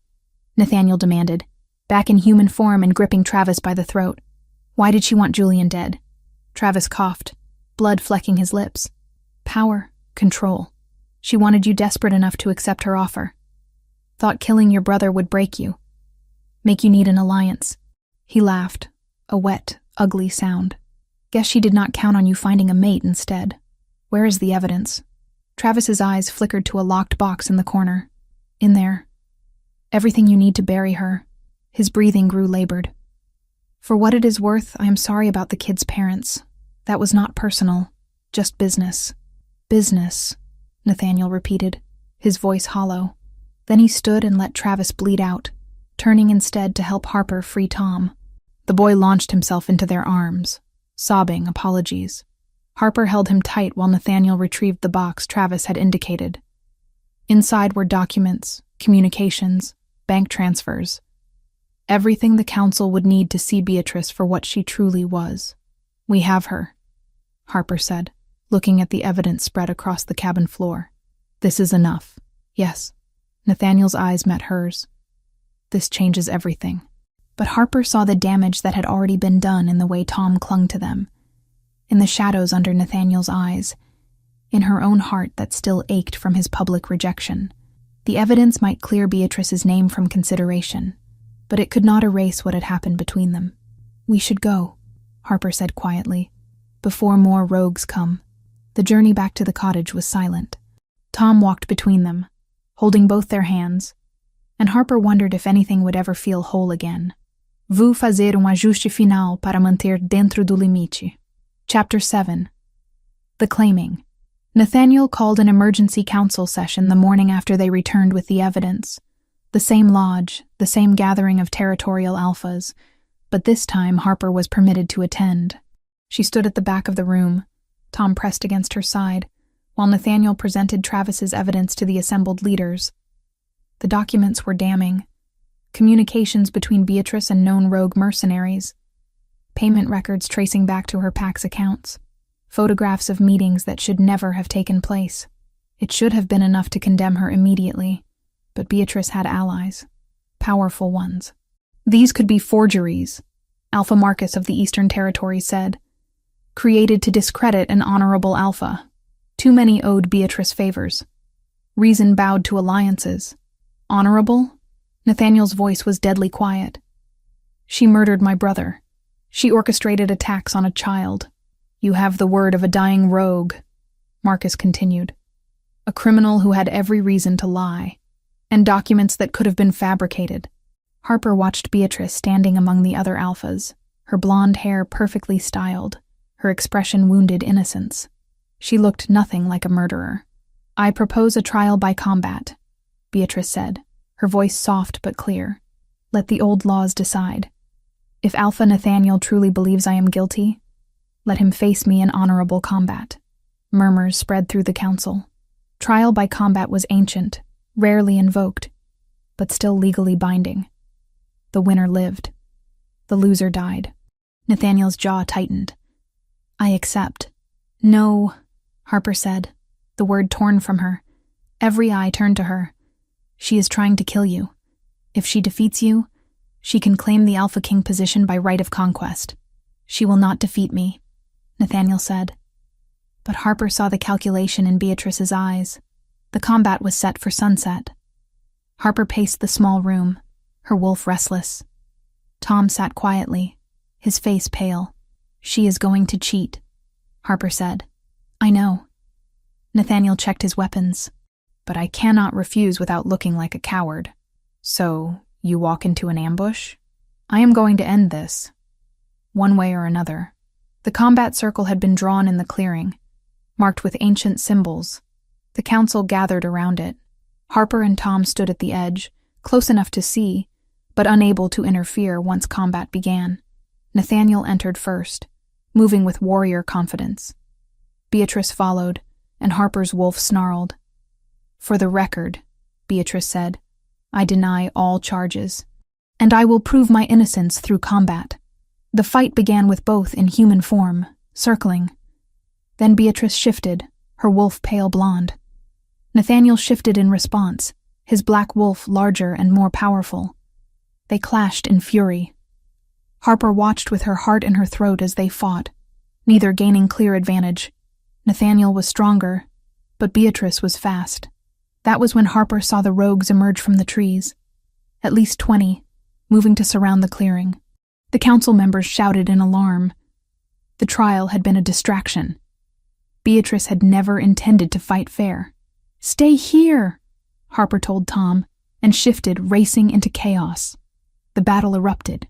Nathaniel demanded, back in human form and gripping Travis by the throat. Why did she want Julian dead? Travis coughed, blood flecking his lips. Power, control. She wanted you desperate enough to accept her offer. Thought killing your brother would break you. Make you need an alliance. He laughed, a wet, ugly sound. Guess she did not count on you finding a mate instead. Where is the evidence? Travis's eyes flickered to a locked box in the corner. In there. Everything you need to bury her. His breathing grew labored. For what it is worth, I am sorry about the kid's parents. That was not personal, just business. Business, Nathaniel repeated, his voice hollow. Then he stood and let Travis bleed out, turning instead to help Harper free Tom. The boy launched himself into their arms, sobbing apologies. Harper held him tight while Nathaniel retrieved the box Travis had indicated. Inside were documents, communications, bank transfers. Everything the council would need to see Beatrice for what she truly was. We have her, Harper said, looking at the evidence spread across the cabin floor. This is enough. Yes. Nathaniel's eyes met hers. This changes everything. But Harper saw the damage that had already been done in the way Tom clung to them, in the shadows under Nathaniel's eyes, in her own heart that still ached from his public rejection. The evidence might clear Beatrice's name from consideration, but it could not erase what had happened between them. We should go, Harper said quietly, before more rogues come. The journey back to the cottage was silent. Tom walked between them, holding both their hands, and Harper wondered if anything would ever feel whole again. Vou fazer ajuste final para manter dentro do limite. Chapter 7. The Claiming. Nathaniel called an emergency council session the morning after they returned with the evidence. The same lodge, the same gathering of territorial alphas, but this time Harper was permitted to attend. She stood at the back of the room, Tom pressed against her side, while Nathaniel presented Travis's evidence to the assembled leaders. The documents were damning. Communications between Beatrice and known rogue mercenaries. Payment records tracing back to her PAX accounts. Photographs of meetings that should never have taken place. It should have been enough to condemn her immediately, but Beatrice had allies. Powerful ones. These could be forgeries, Alpha Marcus of the Eastern Territory said, created to discredit an honorable alpha. Too many owed Beatrice favors. Reason bowed to alliances. Honorable? Nathaniel's voice was deadly quiet. She murdered my brother. She orchestrated attacks on a child. You have the word of a dying rogue, Marcus continued. A criminal who had every reason to lie, and documents that could have been fabricated. Harper watched Beatrice standing among the other alphas, her blonde hair perfectly styled, her expression wounded innocence. She looked nothing like a murderer. I propose a trial by combat, Beatrice said, her voice soft but clear. Let the old laws decide. If Alpha Nathaniel truly believes I am guilty, let him face me in honorable combat. Murmurs spread through the council. Trial by combat was ancient, rarely invoked, but still legally binding. The winner lived. The loser died. Nathaniel's jaw tightened. I accept. No, Harper said, the word torn from her. Every eye turned to her. She is trying to kill you. If she defeats you, she can claim the Alpha King position by right of conquest. She will not defeat me, Nathaniel said. But Harper saw the calculation in Beatrice's eyes. The combat was set for sunset. Harper paced the small room, her wolf restless. Tom sat quietly, his face pale. She is going to cheat, Harper said. I know. Nathaniel checked his weapons. But I cannot refuse without looking like a coward. So, you walk into an ambush? I am going to end this. One way or another. The combat circle had been drawn in the clearing, marked with ancient symbols. The council gathered around it. Harper and Tom stood at the edge, close enough to see, but unable to interfere once combat began. Nathaniel entered first, moving with warrior confidence. Beatrice followed, and Harper's wolf snarled. For the record, Beatrice said, I deny all charges, and I will prove my innocence through combat. The fight began with both in human form, circling. Then Beatrice shifted, her wolf pale blonde. Nathaniel shifted in response, his black wolf larger and more powerful. They clashed in fury. Harper watched with her heart in her throat as they fought, neither gaining clear advantage. Nathaniel was stronger, but Beatrice was fast. That was when Harper saw the rogues emerge from the trees. At least 20, moving to surround the clearing. The council members shouted in alarm. The trial had been a distraction. Beatrice had never intended to fight fair. Stay here, Harper told Tom, and shifted, racing into chaos. The battle erupted.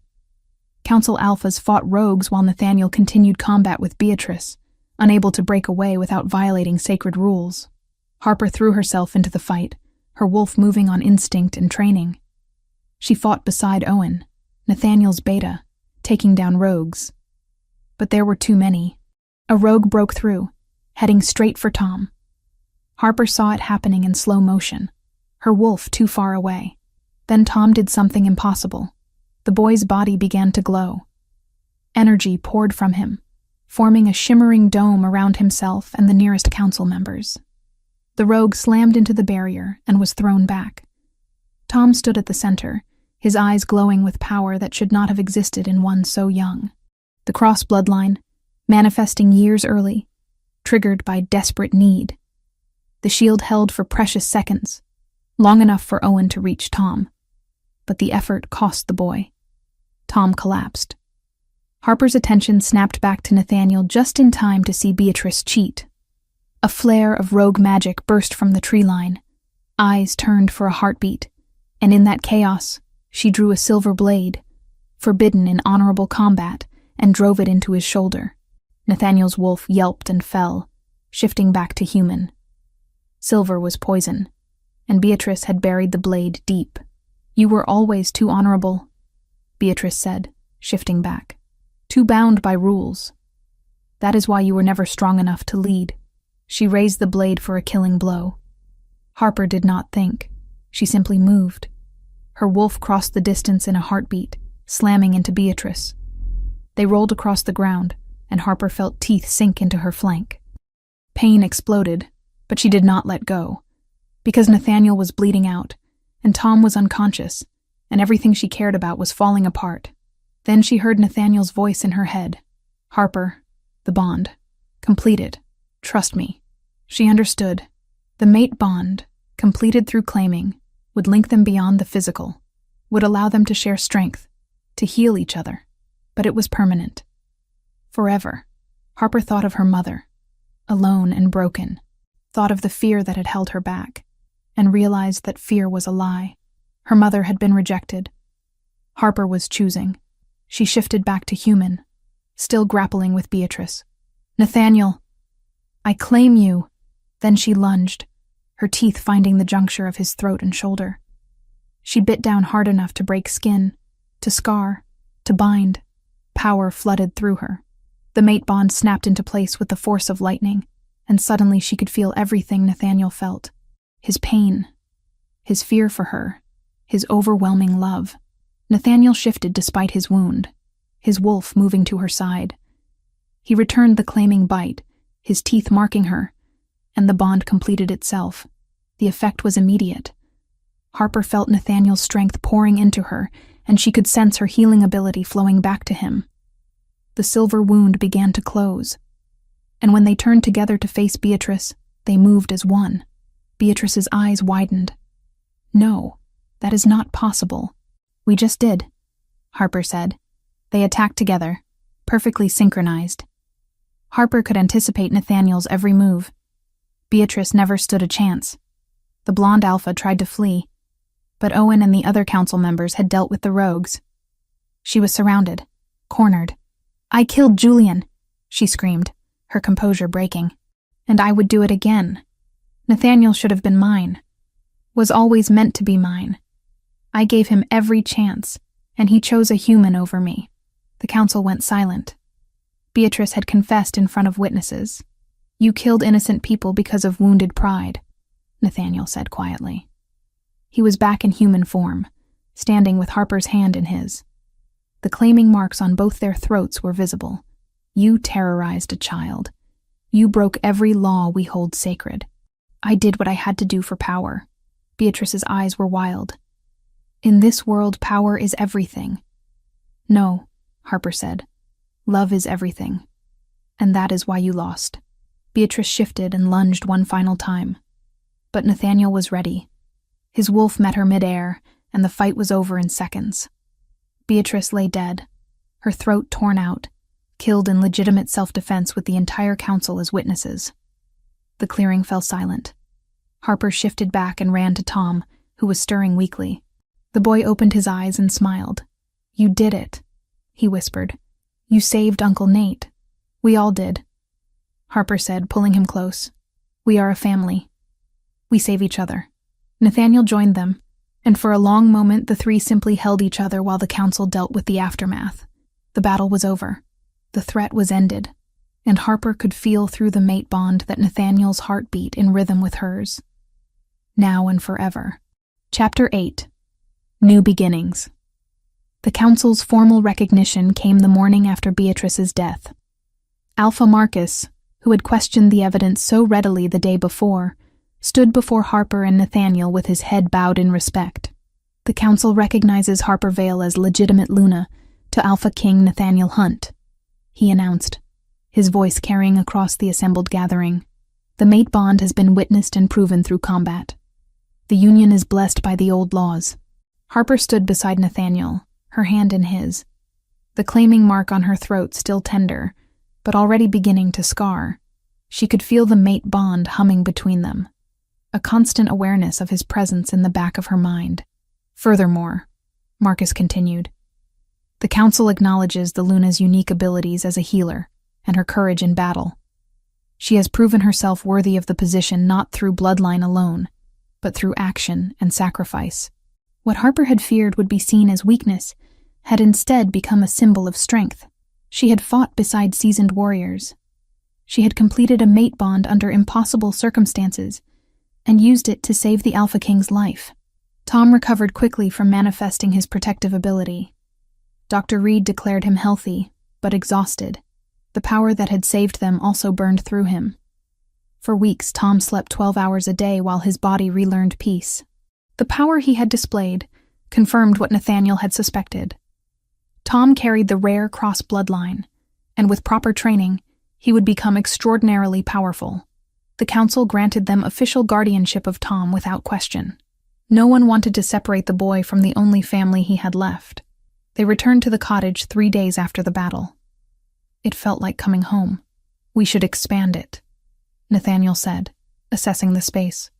Council alphas fought rogues while Nathaniel continued combat with Beatrice, unable to break away without violating sacred rules. Harper threw herself into the fight, her wolf moving on instinct and training. She fought beside Owen, Nathaniel's beta, taking down rogues. But there were too many. A rogue broke through, heading straight for Tom. Harper saw it happening in slow motion, her wolf too far away. Then Tom did something impossible. The boy's body began to glow. Energy poured from him, forming a shimmering dome around himself and the nearest council members. The rogue slammed into the barrier and was thrown back. Tom stood at the center, his eyes glowing with power that should not have existed in one so young. The cross bloodline, manifesting years early, triggered by desperate need. The shield held for precious seconds, long enough for Owen to reach Tom. But the effort cost the boy. Tom collapsed. Harper's attention snapped back to Nathaniel just in time to see Beatrice cheat. A flare of rogue magic burst from the tree line. Eyes turned for a heartbeat, and in that chaos, she drew a silver blade, forbidden in honorable combat, and drove it into his shoulder. Nathaniel's wolf yelped and fell, shifting back to human. Silver was poison, and Beatrice had buried the blade deep. You were always too honorable, Beatrice said, shifting back. Too bound by rules. That is why you were never strong enough to lead. She raised the blade for a killing blow. Harper did not think. She simply moved. Her wolf crossed the distance in a heartbeat, slamming into Beatrice. They rolled across the ground, and Harper felt teeth sink into her flank. Pain exploded, but she did not let go, because Nathaniel was bleeding out, and Tom was unconscious, and everything she cared about was falling apart. Then she heard Nathaniel's voice in her head. Harper, The bond. Completed. Trust me. She understood. The mate bond, completed through claiming, would link them beyond the physical, would allow them to share strength, to heal each other. But it was permanent. Forever. Harper thought of her mother, alone and broken, thought of the fear that had held her back, and realized that fear was a lie. Her mother had been rejected. Harper was choosing. She shifted back to human, still grappling with Beatrice. "Nathaniel, I claim you." Then she lunged, her teeth finding the juncture of his throat and shoulder. She bit down hard enough to break skin, to scar, to bind. Power flooded through her. The mate bond snapped into place with the force of lightning, and suddenly she could feel everything Nathaniel felt. His pain, his fear for her, his overwhelming love. Nathaniel shifted despite his wound, his wolf moving to her side. He returned the claiming bite, his teeth marking her, and the bond completed itself. The effect was immediate. Harper felt Nathaniel's strength pouring into her, and she could sense her healing ability flowing back to him. The silver wound began to close, and when they turned together to face Beatrice, they moved as one. Beatrice's eyes widened. "No, that is not possible." "We just did," Harper said. They attacked together, perfectly synchronized. Harper could anticipate Nathaniel's every move. Beatrice never stood a chance. The blonde alpha tried to flee, but Owen and the other council members had dealt with the rogues. She was surrounded, cornered. "I killed Julian," she screamed, her composure breaking. "And I would do it again. Nathaniel should have been mine. Was always meant to be mine. I gave him every chance, and he chose a human over me." The council went silent. Beatrice had confessed in front of witnesses. "You killed innocent people because of wounded pride," Nathaniel said quietly. He was back in human form, standing with Harper's hand in his. The claiming marks on both their throats were visible. "You terrorized a child. You broke every law we hold sacred. I did what I had to do for power." Beatrice's eyes were wild. "In this world, power is everything." "No," Harper said. "Love is everything. And that is why you lost." Beatrice shifted and lunged one final time. But Nathaniel was ready. His wolf met her midair, and the fight was over in seconds. Beatrice lay dead, her throat torn out, killed in legitimate self-defense with the entire council as witnesses. The clearing fell silent. Harper shifted back and ran to Tom, who was stirring weakly. The boy opened his eyes and smiled. "You did it," he whispered. "You saved Uncle Nate. We all did," Harper said, pulling him close. "We are a family. We save each other." Nathaniel joined them, and for a long moment the three simply held each other while the council dealt with the aftermath. The battle was over. The threat was ended, and Harper could feel through the mate bond that Nathaniel's heart beat in rhythm with hers. Now and forever. Chapter 8. New Beginnings. The council's formal recognition came the morning after Beatrice's death. Alpha Marcus, who had questioned the evidence so readily the day before, stood before Harper and Nathaniel with his head bowed in respect. The council recognizes Harper Vale as legitimate Luna to Alpha King Nathaniel Hunt, he announced, his voice carrying across the assembled gathering. The mate bond has been witnessed and proven through combat. The union is blessed by the old laws. Harper stood beside Nathaniel, her hand in his, the claiming mark on her throat still tender, but already beginning to scar. She could feel the mate bond humming between them, a constant awareness of his presence in the back of her mind. "Furthermore," Marcus continued, "the council acknowledges the Luna's unique abilities as a healer and her courage in battle. She has proven herself worthy of the position not through bloodline alone, but through action and sacrifice." What Harper had feared would be seen as weakness had instead become a symbol of strength. She had fought beside seasoned warriors. She had completed a mate bond under impossible circumstances and used it to save the Alpha King's life. Tom recovered quickly from manifesting his protective ability. Dr. Reed declared him healthy, but exhausted. The power that had saved them also burned through him. For weeks, Tom slept 12 hours a day while his body relearned peace. The power he had displayed confirmed what Nathaniel had suspected. Tom carried the rare cross bloodline, and with proper training, He would become extraordinarily powerful. The council granted them official guardianship of Tom without question. No one wanted to separate the boy from the only family he had left. They returned to the cottage 3 days after the battle. It felt like coming home. We should expand it, Nathaniel said, assessing the space.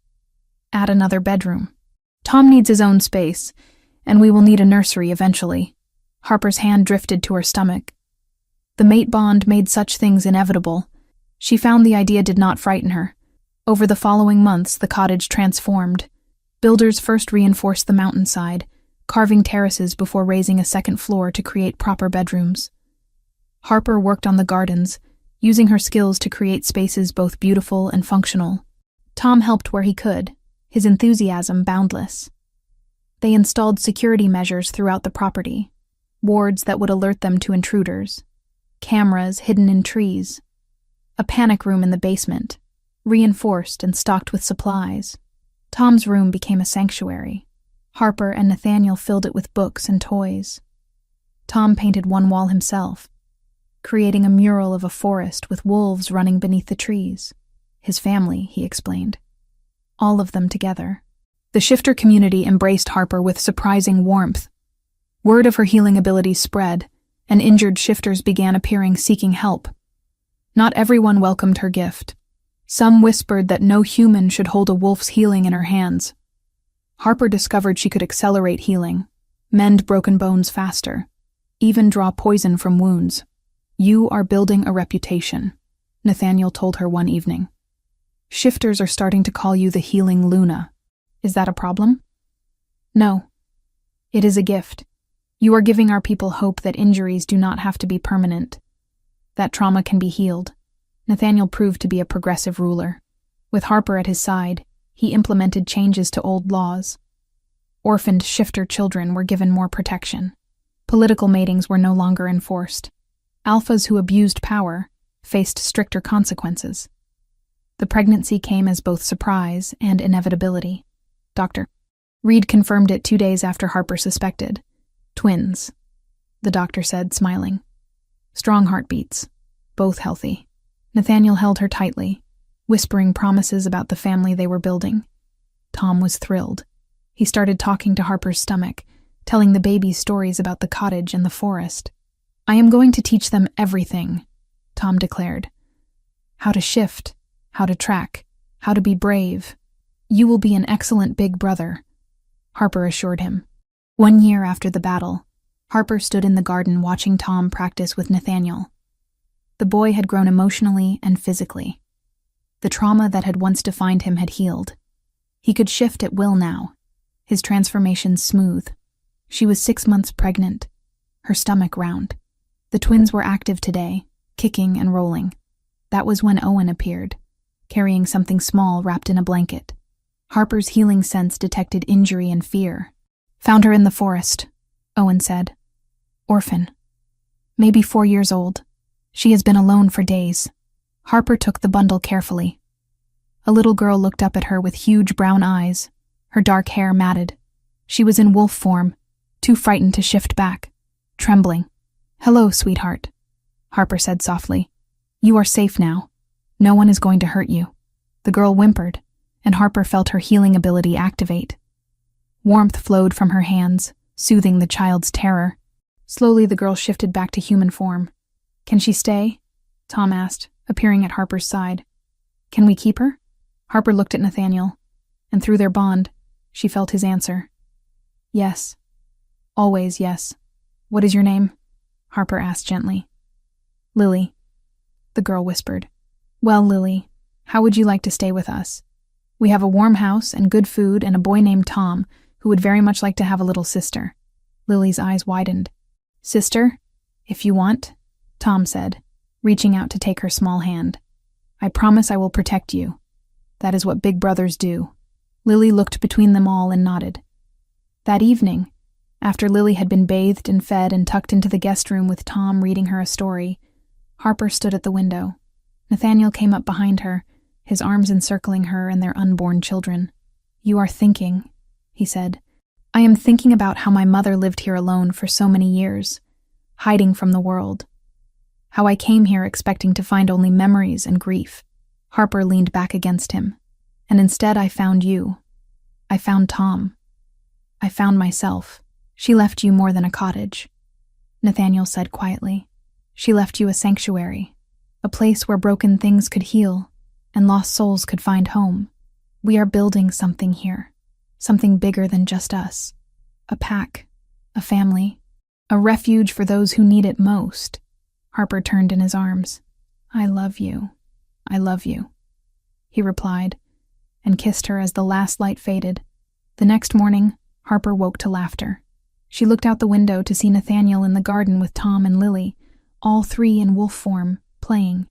Add another bedroom. Tom needs his own space, and we will need a nursery eventually. Harper's hand drifted to her stomach. The mate bond made such things inevitable. She found the idea did not frighten her. Over the following months, the cottage transformed. Builders first reinforced the mountainside, carving terraces before raising a second floor to create proper bedrooms. Harper worked on the gardens, using her skills to create spaces both beautiful and functional. Tom helped where he could, his enthusiasm boundless. They installed security measures throughout the property, wards that would alert them to intruders, cameras hidden in trees, a panic room in the basement, reinforced and stocked with supplies. Tom's room became a sanctuary. Harper and Nathaniel filled it with books and toys. Tom painted one wall himself, creating a mural of a forest with wolves running beneath the trees. His family, he explained. All of them together. The shifter community embraced Harper with surprising warmth. Word of her healing abilities spread, and injured shifters began appearing seeking help. Not everyone welcomed her gift. Some whispered that no human should hold a wolf's healing in her hands. Harper discovered she could accelerate healing, mend broken bones faster, even draw poison from wounds. You are building a reputation, Nathaniel told her one evening. Shifters are starting to call you the healing Luna. Is that a problem? No. It is a gift. You are giving our people hope that injuries do not have to be permanent, that trauma can be healed. Nathaniel proved to be a progressive ruler. With Harper at his side, he implemented changes to old laws. Orphaned shifter children were given more protection. Political matings were no longer enforced. Alphas who abused power faced stricter consequences. The pregnancy came as both surprise and inevitability. Dr. Reed confirmed it 2 days after Harper suspected. Twins, the doctor said, smiling. Strong heartbeats, both healthy. Nathaniel held her tightly, whispering promises about the family they were building. Tom was thrilled. He started talking to Harper's stomach, telling the babies stories about the cottage and the forest. I am going to teach them everything, Tom declared. How to shift, how to track, how to be brave. You will be an excellent big brother, Harper assured him. 1 year after the battle, Harper stood in the garden watching Tom practice with Nathaniel. The boy had grown emotionally and physically. The trauma that had once defined him had healed. He could shift at will now, his transformation smooth. She was 6 months pregnant, her stomach round. The twins were active today, kicking and rolling. That was when Owen appeared, carrying something small wrapped in a blanket. Harper's healing sense detected injury and fear. Found her in the forest, Owen said. Orphan. Maybe 4 years old. She has been alone for days. Harper took the bundle carefully. A little girl looked up at her with huge brown eyes, her dark hair matted. She was in wolf form, too frightened to shift back, trembling. Hello, sweetheart, Harper said softly. You are safe now. No one is going to hurt you. The girl whimpered, and Harper felt her healing ability activate. Warmth flowed from her hands, soothing the child's terror. Slowly the girl shifted back to human form. Can she stay? Tom asked, appearing at Harper's side. Can we keep her? Harper looked at Nathaniel, and through their bond, she felt his answer. Yes. Always yes. What is your name? Harper asked gently. Lily, the girl whispered. Well, Lily, how would you like to stay with us? We have a warm house and good food and a boy named Tom who would very much like to have a little sister. Lily's eyes widened. Sister, if you want, Tom said, reaching out to take her small hand. I promise I will protect you. That is what big brothers do. Lily looked between them all and nodded. That evening, after Lily had been bathed and fed and tucked into the guest room with Tom reading her a story, Harper stood at the window. Nathaniel came up behind her, his arms encircling her and their unborn children. You are thinking, he said. I am thinking about how my mother lived here alone for so many years, hiding from the world. How I came here expecting to find only memories and grief. Harper leaned back against him. And instead I found you. I found Tom. I found myself. She left you more than a cottage, Nathaniel said quietly. She left you a sanctuary, a place where broken things could heal and lost souls could find home. We are building something here, something bigger than just us. A pack, a family, a refuge for those who need it most. Harper turned in his arms. I love you. I love you, he replied, and kissed her as the last light faded. The next morning, Harper woke to laughter. She looked out the window to see Nathaniel in the garden with Tom and Lily, all three in wolf form, playing.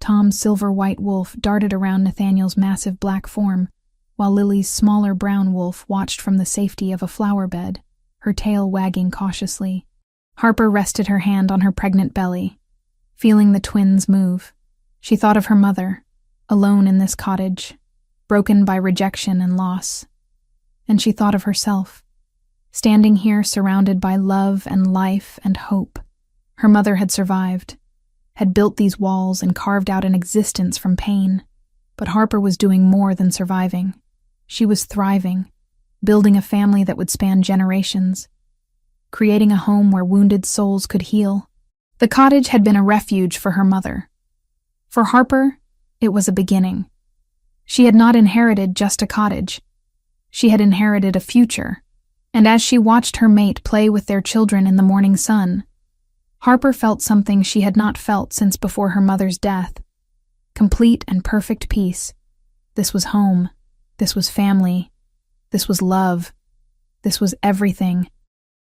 Tom's silver-white wolf darted around Nathaniel's massive black form, while Lily's smaller brown wolf watched from the safety of a flower bed, her tail wagging cautiously. Harper rested her hand on her pregnant belly, feeling the twins move. She thought of her mother, alone in this cottage, broken by rejection and loss. And she thought of herself, standing here surrounded by love and life and hope. Her mother had survived, had built these walls and carved out an existence from pain. But Harper was doing more than surviving. She was thriving, building a family that would span generations, creating a home where wounded souls could heal. The cottage had been a refuge for her mother. For Harper, it was a beginning. She had not inherited just a cottage. She had inherited a future, and as she watched her mate play with their children in the morning sun, Harper felt something she had not felt since before her mother's death. Complete and perfect peace. This was home. This was family. This was love. This was everything.